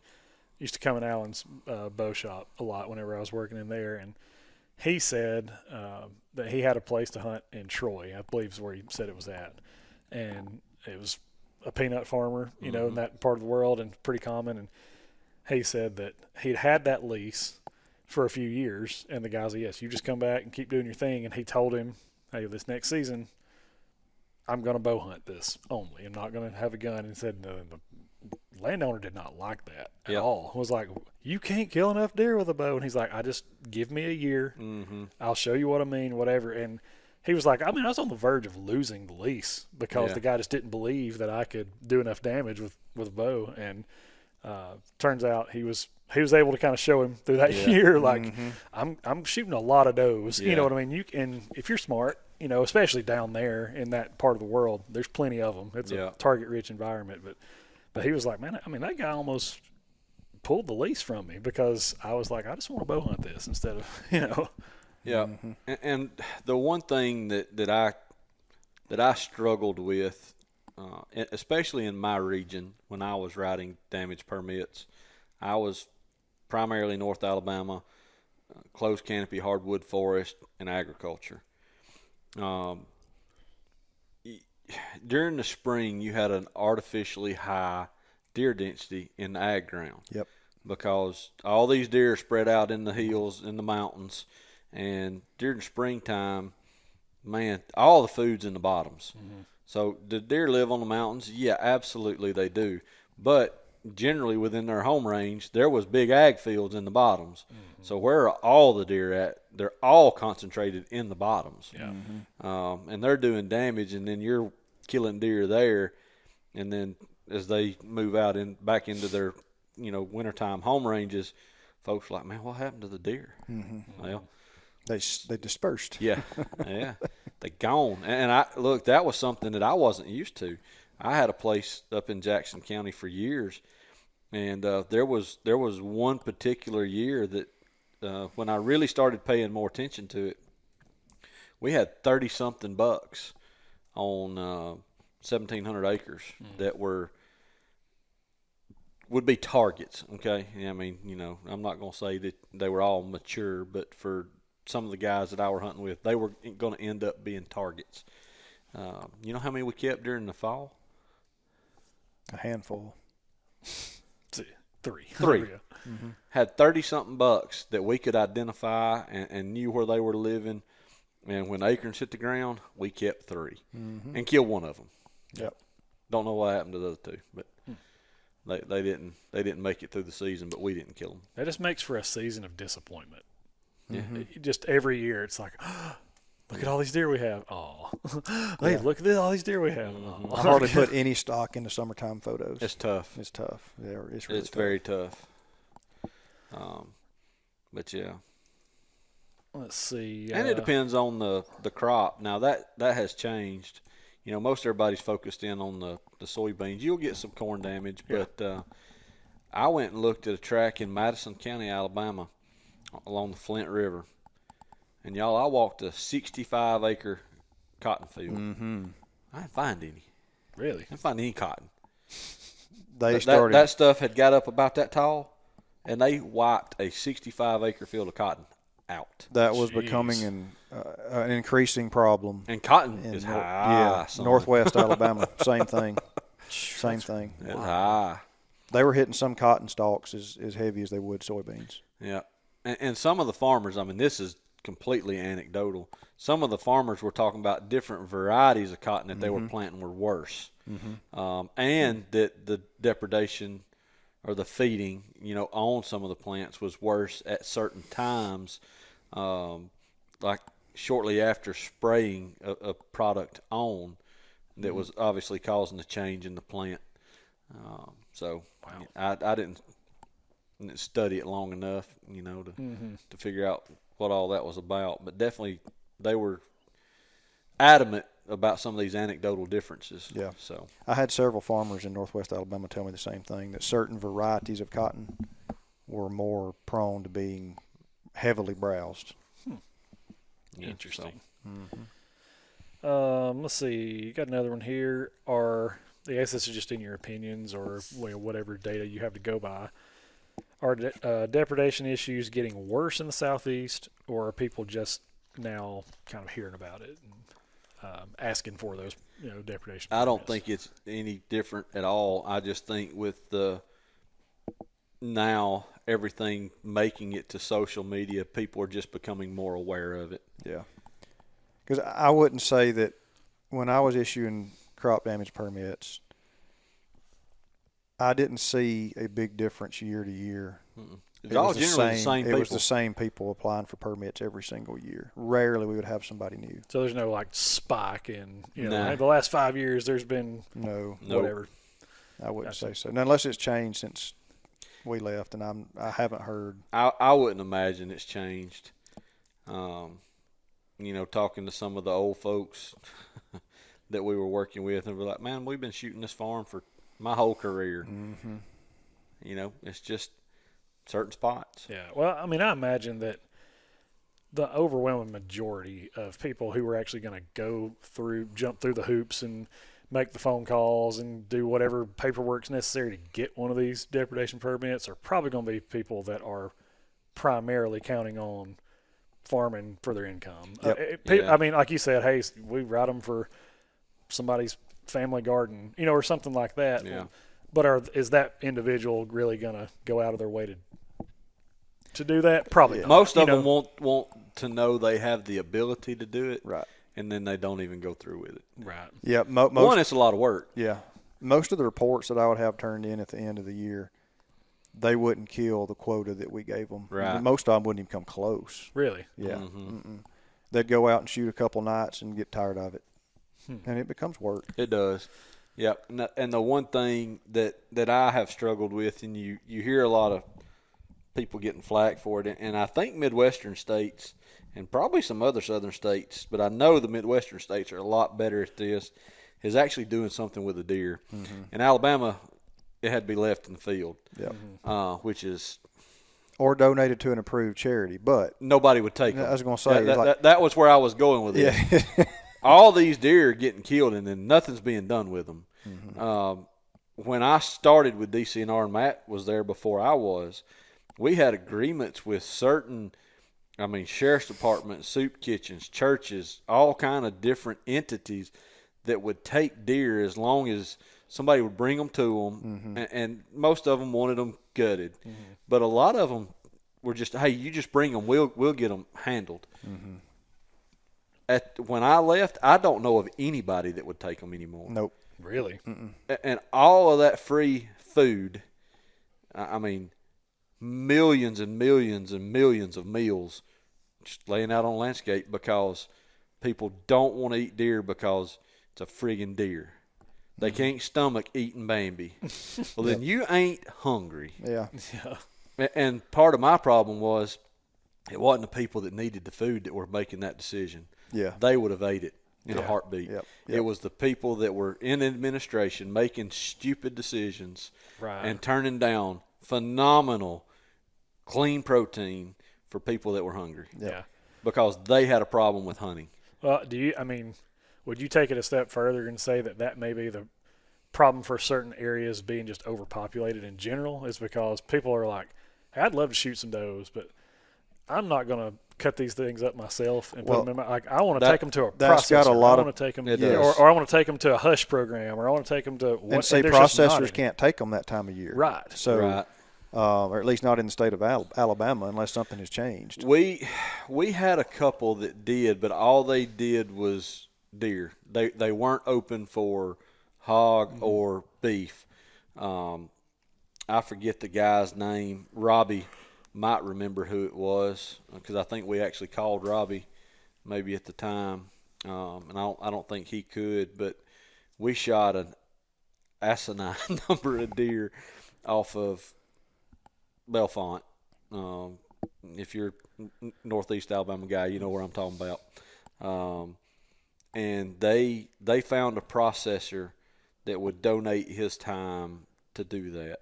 used to come in Allen's bow shop a lot whenever I was working in there, and he said that he had a place to hunt in Troy, I believe is where he said it was at, and it was a peanut farmer, you know, in that part of the world, and pretty common, and he said that he'd had that lease for a few years, and the guy's like, yes, you just come back and keep doing your thing, and he told him, hey, this next season, I'm going to bow hunt this only. I'm not going to have a gun. And said the landowner did not like that at all. Was like, you can't kill enough deer with a bow. And he's like, I just give me a year. I'll show you what I mean, whatever. And he was like, I mean, I was on the verge of losing the lease because the guy just didn't believe that I could do enough damage with a bow. And turns out he was able to kind of show him through that year, like I'm shooting a lot of does. You know what I mean? And if you're smart, you know, especially down there in that part of the world, there's plenty of them. It's a target-rich environment. But he was like, man, I mean, that guy almost pulled the lease from me because I was like, I just want to bow hunt this instead of, you know. Yeah. And the one thing that I struggled with, especially in my region when I was writing damage permits, I was primarily North Alabama, closed canopy hardwood forest, and agriculture. during the spring you had an artificially high deer density in the ag ground. Yep. Because all these deer are spread out in the hills, in the mountains, and during the springtime, man, all the food's in the bottoms. So do deer live on the mountains? Yeah, absolutely they do. But generally within their home range, there was big ag fields in the bottoms. So where are all the deer at? They're all concentrated in the bottoms. And they're doing damage, and then you're killing deer there. And then as they move out back into their, wintertime home ranges, folks are like, man, what happened to the deer? Well, They dispersed. yeah, they gone. And that was something that I wasn't used to. I had a place up in Jackson County for years, and there was one particular year that when I really started paying more attention to it, we had 30-something bucks on 1,700 acres that would be targets. Okay, I mean, I'm not going to say that they were all mature, but for some of the guys that I were hunting with, they were going to end up being targets. You know how many we kept during the fall? A handful. Three. Had 30-something bucks that we could identify and knew where they were living. And when acorns hit the ground, we kept 3 and killed one of them. Yep. Don't know what happened to the other 2, but they didn't make it through the season, but we didn't kill them. That just makes for a season of disappointment. Yeah. Just every year, it's like, look at all these deer we have. Oh, hey, look at all these deer we have. I hardly put any stock into summertime photos. It's tough. It's tough. It's really tough. Very tough. But yeah. Let's see. And it depends on the crop. Now that has changed. Most everybody's focused in on the soybeans. You'll get some corn damage, but I went and looked at a track in Madison County, Alabama, along the Flint River. And y'all, I walked a 65-acre cotton field. I didn't find any. Really? I didn't find any cotton. That stuff had got up about that tall, and they wiped a 65-acre field of cotton out. That was becoming an increasing problem. And cotton is high. Yeah, northwest Alabama, same thing. Same thing. It's high. They were hitting some cotton stalks as heavy as they would soybeans. Yeah. And some of the farmers, I mean, this is completely anecdotal. Some of the farmers were talking about different varieties of cotton that they were planting were worse. And that the depredation or the feeding, on some of the plants was worse at certain times, like shortly after spraying a product on that was obviously causing a change in the plant. I didn't study it long enough, to figure out what all that was about. But definitely they were adamant about some of these anecdotal differences. Yeah. So I had several farmers in northwest Alabama tell me the same thing, that certain varieties of cotton were more prone to being heavily browsed. Interesting. Let's see. You got another one here. I guess this is just in your opinions or whatever data you have to go by. Are depredation issues getting worse in the southeast, or are people just now kind of hearing about it and asking for those, depredation I don't permits? think it's any different at all. I just think with now everything making it to social media, people are just becoming more aware of it. Yeah. Because I wouldn't say that when I was issuing crop damage permits, I didn't see a big difference year to year. It's all generally the same people. It was the same people applying for permits every single year. Rarely we would have somebody new. So there's no spike in Nah. the last 5 years. There's been No. whatever. I wouldn't say so. Now, unless it's changed since we left, and I haven't heard. I wouldn't imagine it's changed. Talking to some of the old folks that we were working with, and we're like, man, we've been shooting this farm for my whole career. It's just certain spots. Yeah. Well, I mean, I imagine that the overwhelming majority of people who are actually going to jump through the hoops and make the phone calls and do whatever paperwork's necessary to get one of these depredation permits are probably going to be people that are primarily counting on farming for their income. Yep. Yeah. I mean, like you said, hey, we write them for somebody's family garden, or something like that. Yeah. But is that individual really going to go out of their way to do that? Probably not. Most of them want to know they have the ability to do it, Right. and then they don't even go through with it. Right. Yeah. One, it's a lot of work. Yeah. Most of the reports that I would have turned in at the end of the year, they wouldn't kill the quota that we gave them. Right. Most of them wouldn't even come close. Really? Yeah. Mm-hmm. They'd go out and shoot a couple nights and get tired of it. And it becomes work. It does. Yep. And the one thing that I have struggled with, and you hear a lot of people getting flack for it, and I think Midwestern states and probably some other southern states, but I know the Midwestern states are a lot better at this, is actually doing something with the deer. In Alabama, it had to be left in the field, which is or donated to an approved charity, but nobody would take them. I was going to say that was where I was going with it. Yeah. All these deer are getting killed, and then nothing's being done with them. When I started with DCNR, and Matt was there before I was, we had agreements with certain, sheriff's departments, soup kitchens, churches, all kind of different entities that would take deer as long as somebody would bring them to them, and most of them wanted them gutted, but a lot of them were just, hey, you just bring them, we'll get them handled. When I left, I don't know of anybody that would take them anymore. Nope. Really? And all of that free food, millions and millions and millions of meals just laying out on landscape because people don't want to eat deer because it's a friggin' deer. They can't stomach eating Bambi. Well, then you ain't hungry. Yeah. And part of my problem was it wasn't the people that needed the food that were making that decision. Yeah. They would have ate it in a heartbeat. Yep. It was the people that were in administration making stupid decisions and turning down phenomenal, clean protein for people that were hungry. Yeah. Because they had a problem with hunting. Well, would you take it a step further and say that may be the problem for certain areas being just overpopulated in general, is because people are like, hey, I'd love to shoot some does, but I'm not going to cut these things up myself and put them in my, I want to take them to a that's processor. got a lot I want to take them, yes. or I want to take them to a hush program, or I want to take them to and say processors can't take them that time of year. Right. So, or at least not in the state of Alabama unless something has changed. We had a couple that did, but all they did was deer. They weren't open for hog or beef. I forget the guy's name. Robbie might remember who it was because I think we actually called Robbie maybe at the time, and I don't think he could, but we shot an asinine number of deer off of Belfont. If you're Northeast Alabama guy, you know where I'm talking about. And they found a processor that would donate his time to do that.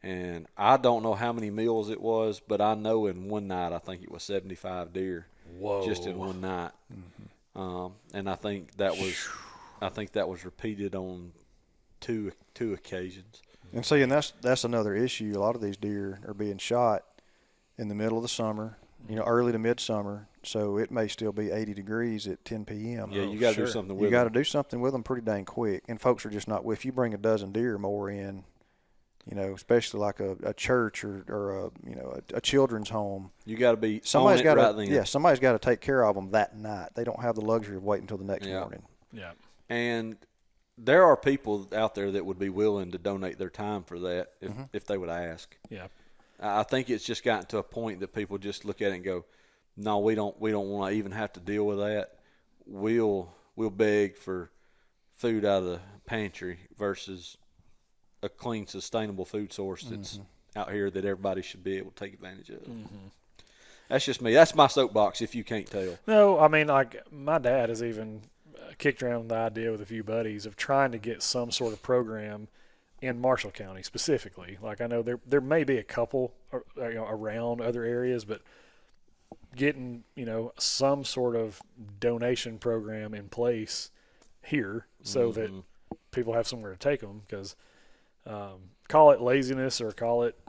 And I don't know how many meals it was, but I know in one night I think it was 75 deer. Whoa. Just in one night. And I think that was repeated on two occasions. And see, and that's another issue. A lot of these deer are being shot in the middle of the summer, early to midsummer, so it may still be 80 degrees at 10 p.m. Yeah, you got to do something with them. You got to do something with them pretty dang quick. And folks are just not. If you bring a dozen deer or more in, especially like a church or a children's home, you got to be somebody's got right to somebody's got to take care of them that night. They don't have the luxury of waiting until the next morning. Yeah, and there are people out there that would be willing to donate their time for that if they would ask. Yeah, I think it's just gotten to a point that people just look at it and go, "No, we don't want to even have to deal with that. We'll beg for food out of the pantry versus a clean, sustainable food source that's out here that everybody should be able to take advantage of." That's just me. That's my soapbox, if you can't tell. No, like my dad has even kicked around the idea with a few buddies of trying to get some sort of program in Marshall County specifically. Like I know there may be a couple around other areas, but getting some sort of donation program in place here so that people have somewhere to take them, because call it laziness or call it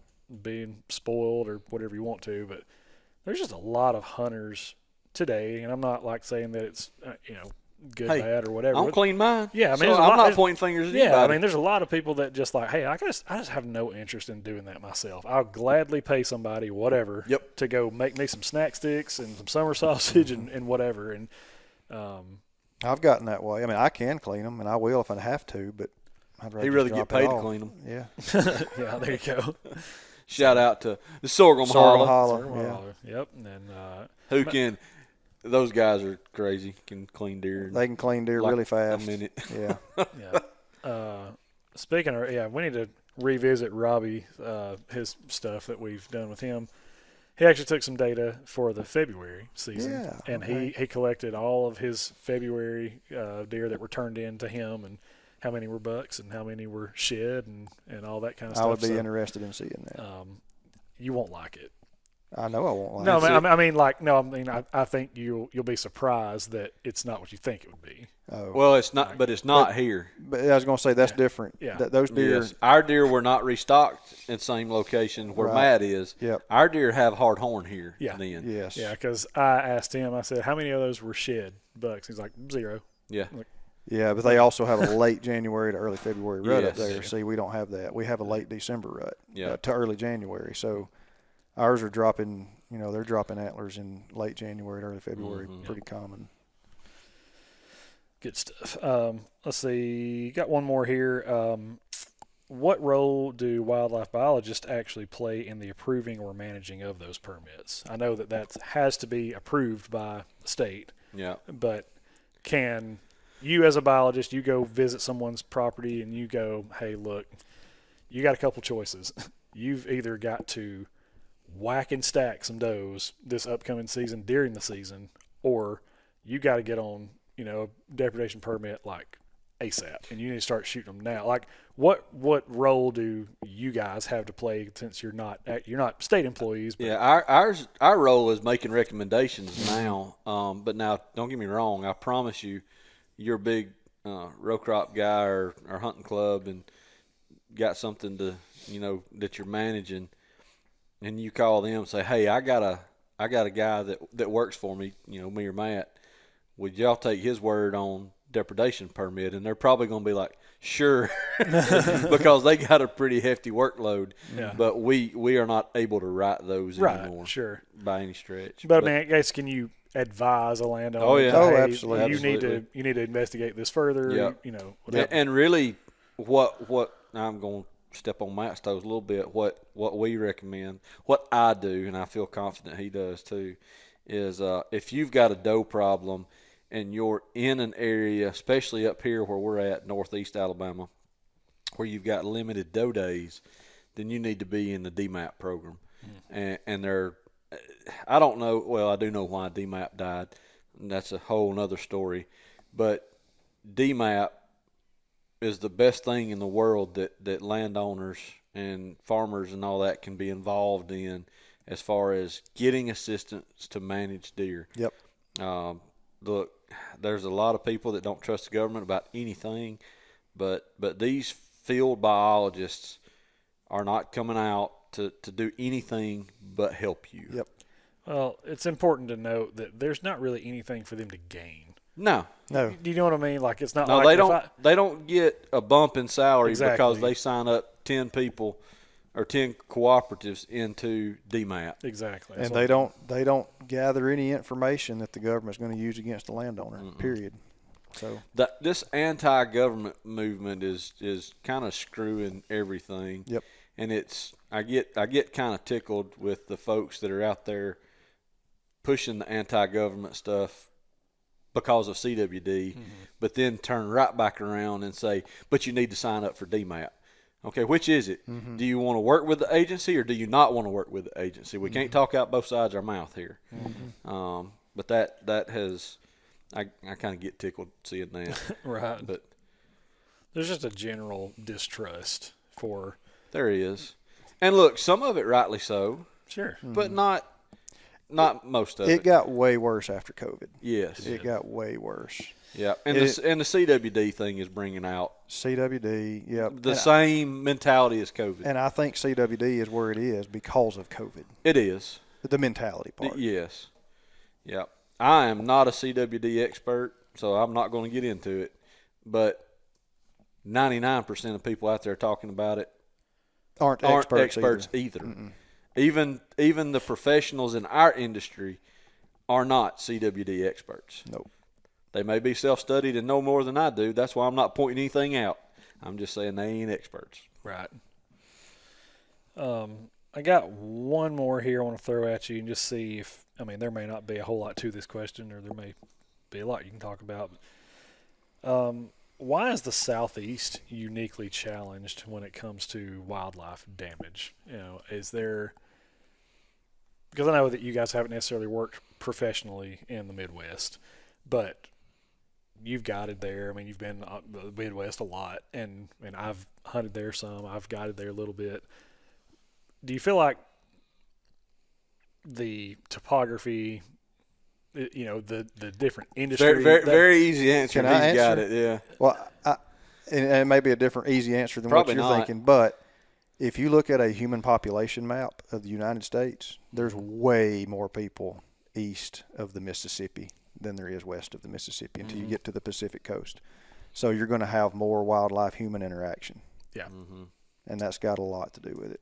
being spoiled or whatever you want to, but there's just a lot of hunters today, and I'm not like saying that it's good, Hey, bad, or whatever. I don't clean mine. Yeah, I mean, so there's a I'm lot- not there's- pointing fingers at Yeah, anybody. I mean, there's a lot of people that just like, hey, I just have no interest in doing that myself. I'll gladly pay somebody whatever Yep. to go make me some snack sticks and some summer sausage and whatever. And I've gotten that way. I mean, I can clean them, and I will if I have to, but I'd rather He really just get drop it paid to off. clean them. Yeah. yeah, there you go. Shout out to the Sorghum Sorghum Holler, Holler, yeah. Yep. And who can. Those guys are crazy. Can clean deer. They can clean deer like really fast. A minute. Yeah. yeah. Speaking of, we need to revisit Robbie, his stuff that we've done with him. He actually took some data for the February season, Yeah, and okay. he collected all of his February deer that were turned in to him, and how many were bucks and how many were shed and all that kind of stuff. I would be So, interested in seeing that. you won't like it. I know I won't like No, it. I think you'll be surprised that it's not what you think it would be. Oh. Well, it's not, but it's not here. But I was going to say that's different. Yeah. Those deer, Yes, our deer were not restocked in the same location where Right. Matt is. Yep. Our deer have hard horn here. Yeah. Then. yes. Yeah, because I asked him, I said, how many of those were shed bucks? He's like, 0. Yeah. Yeah, but they also have a late January to early February rut up Yes. there. See, we don't have that. We have a late December rut Yeah. to early January. So ours are dropping, they're dropping antlers in late January to early February. Pretty common. Good stuff. Let's see. Got one more here. What role do wildlife biologists actually play in the approving or managing of those permits? I know that has to be approved by the state, Yeah. but can you as a biologist, you go visit someone's property and you go, hey, look, you got a couple choices. You've either got to whack and stack some does this upcoming season during the season, or you got to get on, a depredation permit like ASAP, and you need to start shooting them now. Like, what role do you guys have to play since you're not state employees? But Yeah, our role is making recommendations now. But now, don't get me wrong. I promise you, you're a big row crop guy or hunting club and got something to that you're managing, and you call them and say, hey, I got a guy that works for me, me or Matt. Would y'all take his word on depredation permit? And they're probably going to be like, sure, because they got a pretty hefty workload. Yeah. But we are not able to write those anymore, right, sure. by any stretch. But I mean, I guess, can you advise a landowner? Oh, yeah. Hey, Oh, absolutely. You need to investigate this further. Yeah. Whatever. And really, what I'm going to step on Matt's toes a little bit. What we recommend, what I do, and I feel confident he does too, is if you've got a doe problem and you're in an area, especially up here where we're at, northeast Alabama, where you've got limited doe days, then you need to be in the DMAP program. And they're, I don't know, well, I do know why DMAP died, and that's a whole other story. But DMAP is the best thing in the world that landowners and farmers and all that can be involved in as far as getting assistance to manage deer. Yep. Look, there's a lot of people that don't trust the government about anything, but these field biologists are not coming out to do anything but help you. Yep. Well, it's important to note that there's not really anything for them to gain. No. No. Do you know what I mean? Like, it's not No, like they don't get a bump in salary Exactly. because they sign up 10 people or 10 cooperatives into DMAP. Exactly. And they don't gather any information that the government's going to use against the landowner. Period. So This anti-government movement is kind of screwing everything. Yep. And I get kind of tickled with the folks that are out there pushing the anti-government stuff because of CWD, but then turn right back around and say, but you need to sign up for DMAP. Okay, which is it? Do you want to work with the agency or do you not want to work with the agency? We can't talk out both sides of our mouth here. But that has, I kind of get tickled seeing that. right. But There's just a general distrust for there is. And look, some of it rightly so, sure. but not most of it. it got way worse after COVID. Yes. It got way worse. Yeah. And the CWD thing is bringing out CWD, yep. the same mentality as COVID. And I think CWD is where it is because of COVID. It is. The mentality part. Yes. Yeah. I am not a CWD expert. so I'm not going to get into it. But 99% of people out there talking about it aren't experts either. Even the professionals in our industry are not CWD experts. Nope. They may be self-studied and know more than I do. That's why I'm not pointing anything out. I'm just saying they ain't experts. Right. I got one more here I want to throw at you and just see if, I mean, there may not be a whole lot to this question, or there may be a lot you can talk about. Why is the Southeast uniquely challenged when it comes to wildlife damage? You know, is there, because I know that you guys haven't necessarily worked professionally in the Midwest, but you've guided there. I mean, you've been the Midwest a lot, and I've hunted there some. I've guided there a little bit. Do you feel like the topography, you know, the different industry? Very easy answer. Can I You got answer? it, yeah. Well, and it may be a different easy answer than Probably what you're not. thinking, but if you look at a human population map of the United States, there's way more people east of the Mississippi than there is west of the Mississippi until you get to the Pacific coast. So you're going to have more wildlife-human interaction. Yeah. And that's got a lot to do with it.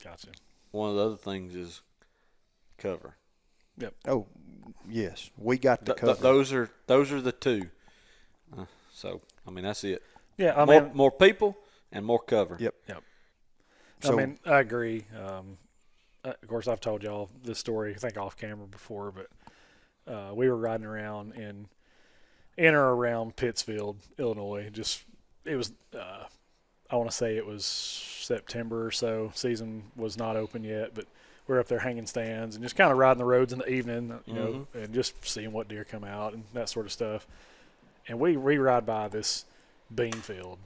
Gotcha. One of the other things is cover. Yep. Oh, yes. We got the cover. Those are the two. So, I mean, that's it. Yeah, I mean, more people and more cover. Yep. I mean, I agree. Of course, I've told y'all this story, I think, off camera before, but we were riding around in or around Pittsfield, Illinois. It was, I want to say it was September or so. Season was not open yet, but we're up there hanging stands and just kind of riding the roads in the evening, you know, and just seeing what deer come out and that sort of stuff. And we ride by this bean field,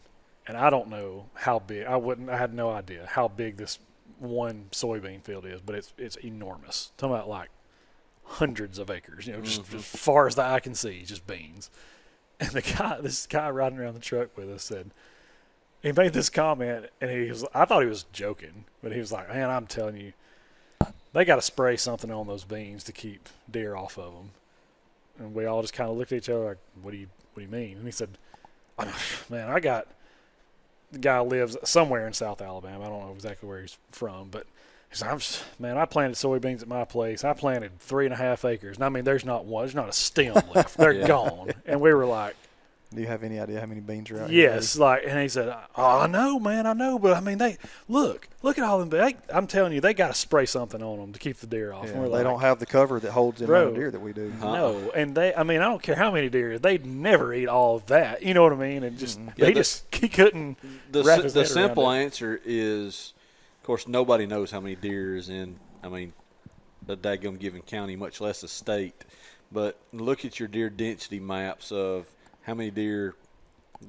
and I don't know how big. I had no idea how big this one soybean field is, but it's enormous. Talking about like hundreds of acres, you know, just as far as the eye can see, just beans. And this guy riding around the truck with us said, he made this comment, and I thought he was joking, but he was like, man, I'm telling you, they got to spray something on those beans to keep deer off of them. And we all just kind of looked at each other like, what do you mean? And he said, man, the guy lives somewhere in South Alabama. I don't know exactly where he's from, but he said, I planted soybeans at my place. I planted 3.5 acres. And I mean, there's not a stem left. They're gone. And we were like, do you have any idea how many beans are out here? yes, and he said, "Oh, I know, man, I know, but I mean, they look at all them. I'm telling you, they got to spray something on them to keep the deer off." Yeah, and we're they like, don't have the cover that holds the amount of deer that we do. No, and I don't care how many deer, they'd never eat all of that. You know what I mean? And just he couldn't. The simple answer is, of course, nobody knows how many deer is in. I mean, the daggum given county, much less a state. But look at your deer density maps of how many deer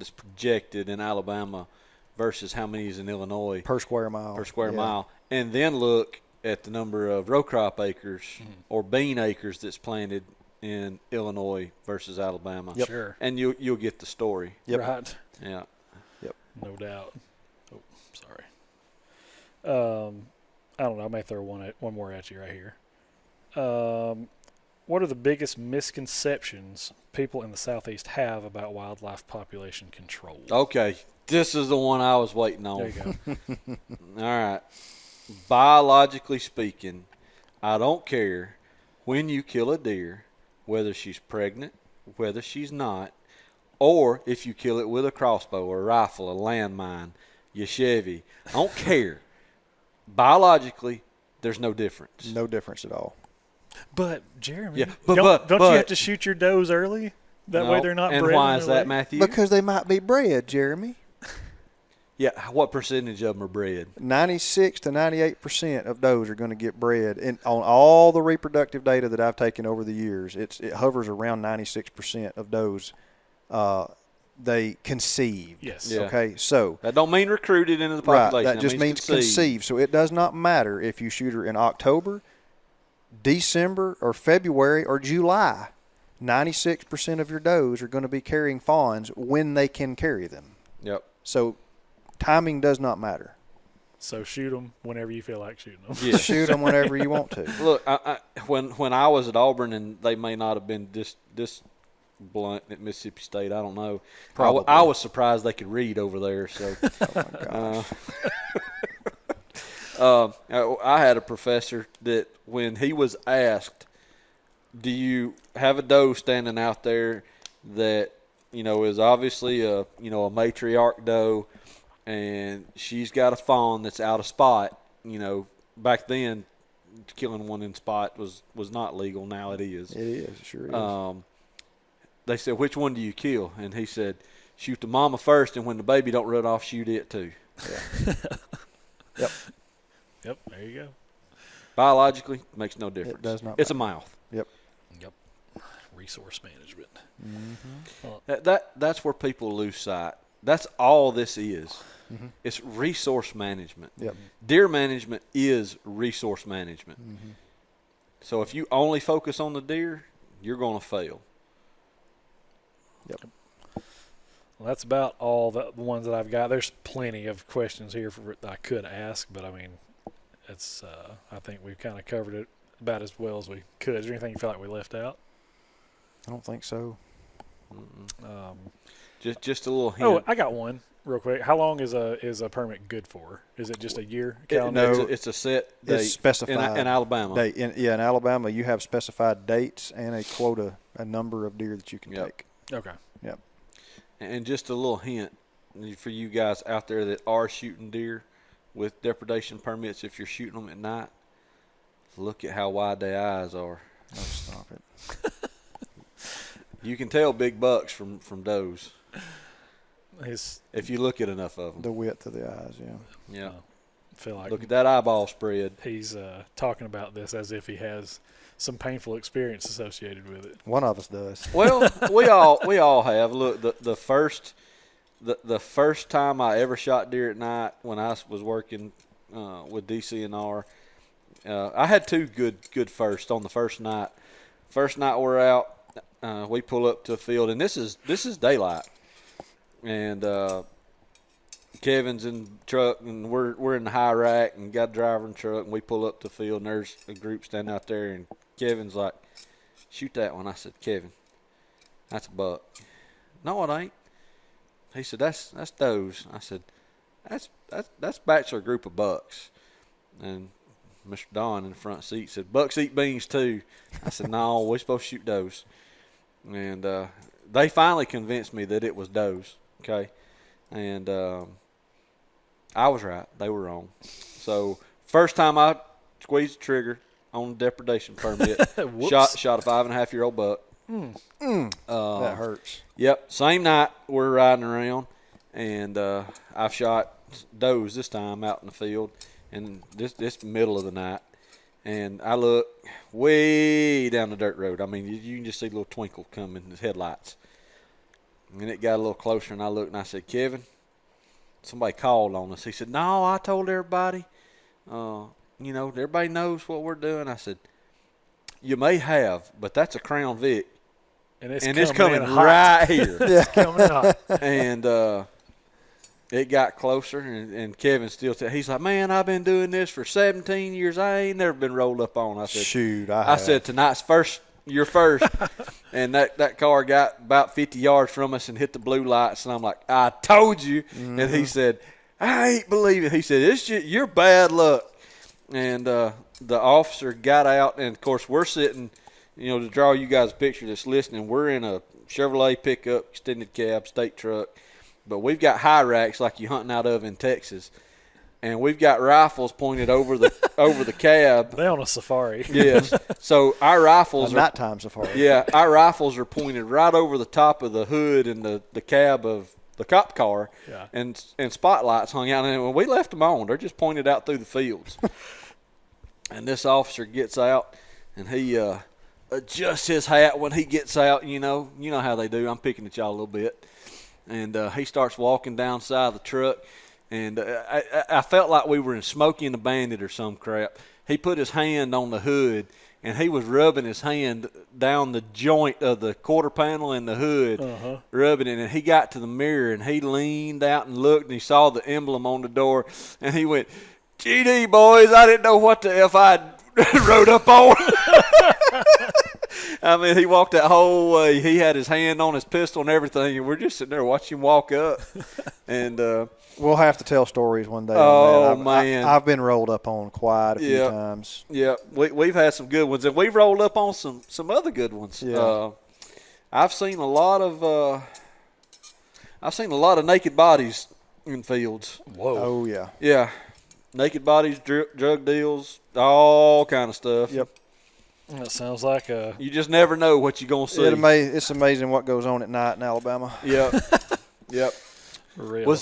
is projected in Alabama versus how many is in Illinois Per square mile. mile. And then look at the number of row crop acres or bean acres that's planted in Illinois versus Alabama. Yep. Sure. And you'll get the story. Yep. Right. Yeah. Yep. No doubt. Oh, sorry. I don't know. I may throw one more at you right here. What are the biggest misconceptions people in the Southeast have about wildlife population control? Okay. This is the one I was waiting on. There you go. All right. Biologically speaking, I don't care when you kill a deer, whether she's pregnant, whether she's not, or if you kill it with a crossbow, a rifle, a landmine, your Chevy. I don't care. Biologically, there's no difference. No difference at all. But Jeremy, Yeah, don't you have to shoot your does early? That way they're not And bred. why when is they're that, late? Matthew? Because they might be bred, Jeremy. Yeah, what percentage of them are bred? 96 to 98% of those are going to get bred. And on all the reproductive data that I've taken over the years, it hovers around 96% of those they conceived. Yes. Yeah. Okay, so That don't mean recruited into the right, population. that just means conceived. So it does not matter if you shoot her in October, December, or February, or July. 96% of your does are going to be carrying fawns when they can carry them. Yep. So timing does not matter. So shoot them whenever you feel like shooting them. Yeah. Shoot them whenever you want to. Look, when I was at Auburn, and they may not have been this Blunt at Mississippi State. I don't know. Probably. I was surprised they could read over there. So, I had a professor that when he was asked, "Do you have a doe standing out there that is obviously a matriarch doe, and she's got a fawn that's out of spot?" Back then, killing one in spot was not legal. Now it is. It is, sure is. They said, "Which one do you kill?" And he said, "Shoot the mama first, and when the baby don't run off, shoot it too." Yeah. Yep. Yep, there you go. Biologically, makes no difference. It does not It's a matter. mouth. Yep. Resource management. That's where people lose sight. That's all this is. Mm-hmm. It's resource management. Yep. Deer management is resource management. Mm-hmm. So if you only focus on the deer, you're going to fail. Yep. Well, that's about all the ones that I've got. There's plenty of questions here that I could ask, but I mean, it's. I think we've kind of covered it about as well as we could. Is there anything you feel like we left out? I don't think so. Just a little hint. Oh, I got one real quick. How long is a permit good for? Is it just a year? No, it's a set date. It's specified. In Alabama. In Alabama, you have specified dates and a quota, a number of deer that you can take. Okay. Yep. And just a little hint for you guys out there that are shooting deer with depredation permits, if you're shooting them at night, look at how wide their eyes are. Oh, stop it. You can tell big bucks from does if you look at enough of them. The width of the eyes, yeah. Yeah. I feel like Look at that eyeball spread. he's talking about this as if he has some painful experience associated with it. One of us does. Well, we all have. Look, the first time I ever shot deer at night when I was working with DCNR, I had two good firsts on the first night. First night we're out, we pull up to a field, and this is daylight, and Kevin's in the truck, and we're in the high rack, and got a driver in the truck, and we pull up to the field, and there's a group standing out there, and Kevin's like, "Shoot that one." I said, "Kevin, that's a buck." "No, it ain't." He said, "That's does." I said, "That's bachelor group of bucks." And Mr. Don in the front seat said, "Bucks eat beans too." I said, "No, we're supposed to shoot does." And they finally convinced me that it was does. Okay, and I was right; they were wrong. So first time I squeezed the trigger on the depredation permit, shot a 5.5-year-old buck. That hurts. Yep, same night we're riding around, and I've shot does this time out in the field, and this middle of the night, and I look way down the dirt road. I mean, you can just see a little twinkle coming in the headlights, and it got a little closer, and I looked and I said, "Kevin, somebody called on us." He said, "No, I told everybody. Everybody knows what we're doing." I said, "You may have, but that's a Crown Vic, And it's coming right here." It's coming in hot. And it got closer, and Kevin still he's like, "Man, I've been doing this for 17 years. I ain't never been rolled up on." I said, "Shoot, I said, "Tonight's first. You're first." And that car got about 50 yards from us and hit the blue lights, and I'm like, "I told you." Mm-hmm. And he said, "I ain't believe it." He said, "It's just your bad luck." And the officer got out, and of course we're sitting, to draw you guys a picture that's listening, we're in a Chevrolet pickup, extended cab, state truck, but we've got high racks like you hunting out of in Texas, and we've got rifles pointed over the cab. They're on a safari. Yes. So our rifles a nighttime safari. Yeah, our rifles are pointed right over the top of the hood and the cab of the cop car, and spotlights hung out. And when we left them on, they're just pointed out through the fields. And this officer gets out, and he adjusts his hat when he gets out. You know how they do. I'm picking at y'all a little bit. And he starts walking down the side of the truck, and I felt like we were in Smokey and the Bandit or some crap. He put his hand on the hood, and he was rubbing his hand down the joint of the quarter panel in the hood, rubbing it. And he got to the mirror, and he leaned out and looked, and he saw the emblem on the door, and he went, "GD, boys, I didn't know what the F I rode up on." I mean, he walked that whole way. He had his hand on his pistol and everything, and we're just sitting there watching him walk up. And we'll have to tell stories one day. Oh, on that. man. I've been rolled up on quite a few times. Yeah, we've had some good ones, and we've rolled up on some other good ones. Yeah. I've seen a lot of naked bodies in fields. Whoa. Oh yeah. Yeah, naked bodies, drug deals, all kind of stuff. Yep. That sounds like a. You just never know what you're gonna see. It's amazing what goes on at night in Alabama. Yep. Yep. For real.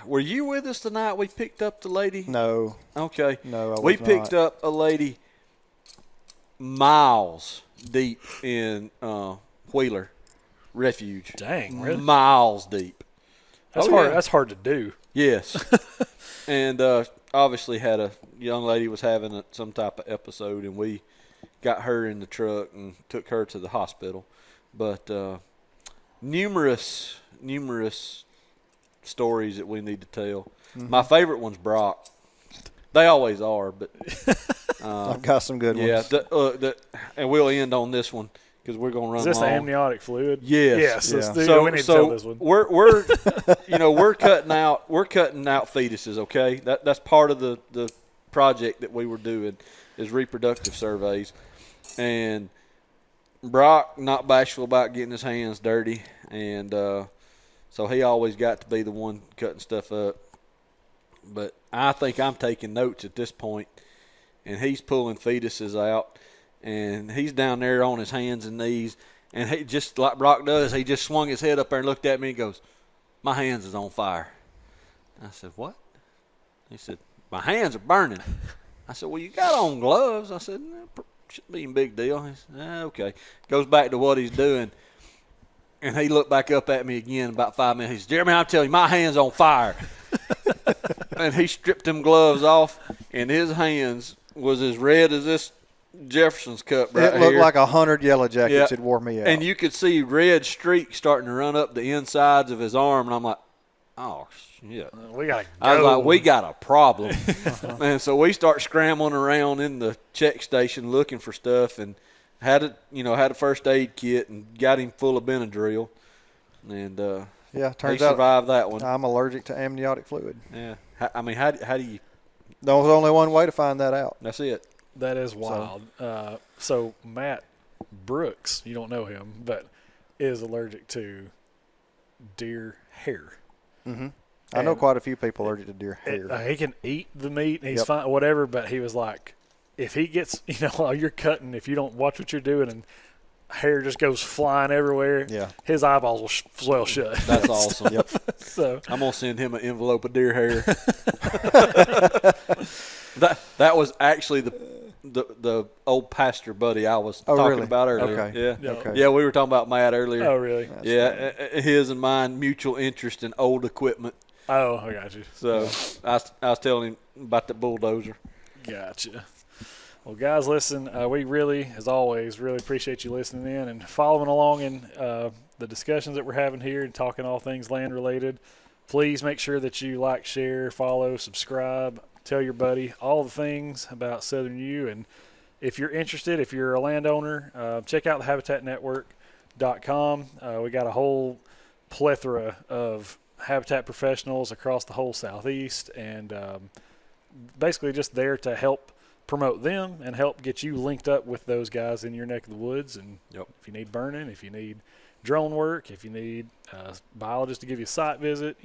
Were you with us the night we picked up the lady? No. Okay. No, I we was picked not. up a lady miles deep in Wheeler Refuge. Dang, really? Miles deep. That's Oh, hard. yeah. That's hard to do. Yes. And obviously had a young lady was having some type of episode, and we got her in the truck and took her to the hospital. But numerous stories that we need to tell. Mm-hmm. My favorite one's Brock. They always are, but I've got some good yeah. ones. And we'll end on this one because we're going to run. Is this the long. amniotic fluid? Yes. Yes. Let's do, So we need to tell this one. we're we're cutting out fetuses. Okay, that's part of the project that we were doing is reproductive surveys, and Brock not bashful about getting his hands dirty, and so he always got to be the one cutting stuff up. But I think I'm taking notes at this point, and he's pulling fetuses out, and he's down there on his hands and knees, and he just like Brock does, he just swung his head up there and looked at me and goes, "My hands is on fire." I said, "What?" He said, "My hands are burning." I said, "Well, you got on gloves." I said, "Shouldn't be a big deal." He said, "Okay." Goes back to what he's doing, and he looked back up at me again about 5 minutes. He said, "Jeremy, I'm telling you, my hand's on fire." And he stripped them gloves off, and his hands was as red as this Jefferson's cup right It looked here. like 100 Yellow Jackets had wore me out. And you could see red streaks starting to run up the insides of his arm, and I'm like, "Oh, shit." We got to go. I was like, "We got a problem." And so we start scrambling around in the check station looking for stuff, and had a first aid kit and got him full of Benadryl, and yeah, he turns out survived that one. I'm allergic to amniotic fluid. Yeah, I mean, how do you? There was only one way to find that out. That's it. That is wild. So Matt Brooks, you don't know him, but is allergic to deer hair. Mm-hmm. I know quite a few people allergic to deer hair. He can eat the meat, he's fine, whatever, but he was like, if he gets, while you're cutting, if you don't watch what you're doing and hair just goes flying everywhere, his eyeballs will swell shut. That's awesome. Yep. So I'm going to send him an envelope of deer hair. That was actually the old pastor buddy I was talking about earlier. Okay. Yeah. Okay. Yeah, we were talking about Matt earlier. Oh, really? That's his and mine mutual interest in old equipment. Oh, I got you. So I was telling him about the bulldozer. Gotcha. Well, guys, listen, we really, as always, really appreciate you listening in and following along in the discussions that we're having here and talking all things land related. Please make sure that you like, share, follow, subscribe, tell your buddy all the things about Southern U. And if you're interested, if you're a landowner, check out the habitatnetwork.com. We got a whole plethora of habitat professionals across the whole Southeast, and basically just there to help promote them and help get you linked up with those guys in your neck of the woods. And if you need burning, if you need drone work, if you need biologists to give you a site visit,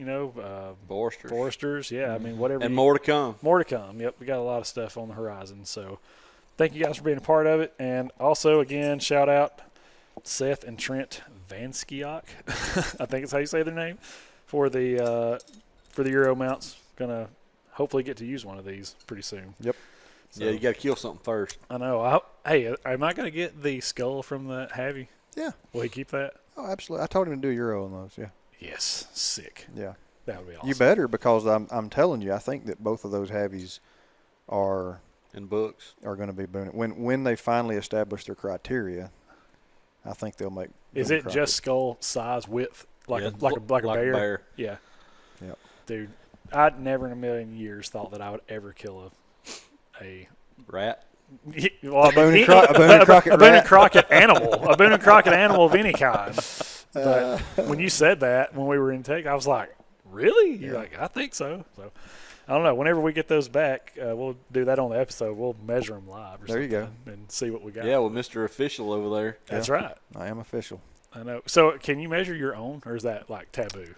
foresters, I mean, whatever. And more to come. More to come. Yep, we got a lot of stuff on the horizon. So thank you guys for being a part of it. And also, again, shout out Seth and Trent Vanskiak. I think it's how you say their name, for the Euro mounts. Gonna hopefully get to use one of these pretty soon. Yep. So, you got to kill something first. I know. Hey, am I going to get the skull from the Havy? Yeah. Will he keep that? Oh, absolutely. I told him to do Euro on those. Yeah. Yes. Sick. Yeah. That would be awesome. You better, because I'm telling you, I think that both of those Havies are in books going to be booming when they finally establish their criteria. I think they'll make. Is it just skull size, width, like a bear? Yeah. Yep. Dude, I'd never in a million years thought that I would ever kill a rat. Well, A Boone and Crockett a Boone and rat. Crockett animal, a Boone and Crockett animal of any kind. But when you said that when we were in Tech, I was like, really? You're like, I think so. So I don't know. Whenever we get those back, we'll do that on the episode. We'll measure them live. Or There you something go. and see what we got. Yeah, with Mr. Official over there. That's right. I am official. I know. So can you measure your own, or is that like taboo?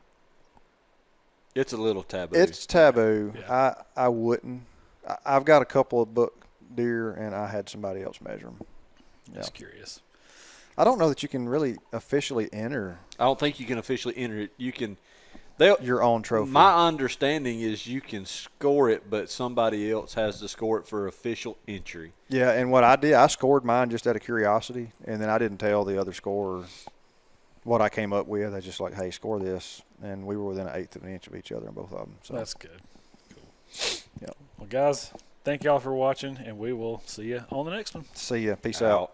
It's a little taboo. It's taboo. Yeah. I wouldn't. I've got a couple of buck deer, and I had somebody else measure them. Just curious. I don't know that you can really officially enter I don't think you can officially enter it. You can. your own trophy. My understanding is you can score it, but somebody else has to score it for official entry. Yeah, and what I did, I scored mine just out of curiosity, and then I didn't tell the other scorers what I came up with. I just like, hey, score this, and we were within an eighth of an inch of each other in both of them. So That's good. Cool. Yep. Well, guys, thank y'all for watching, and we will see you on the next one. See ya. Peace out.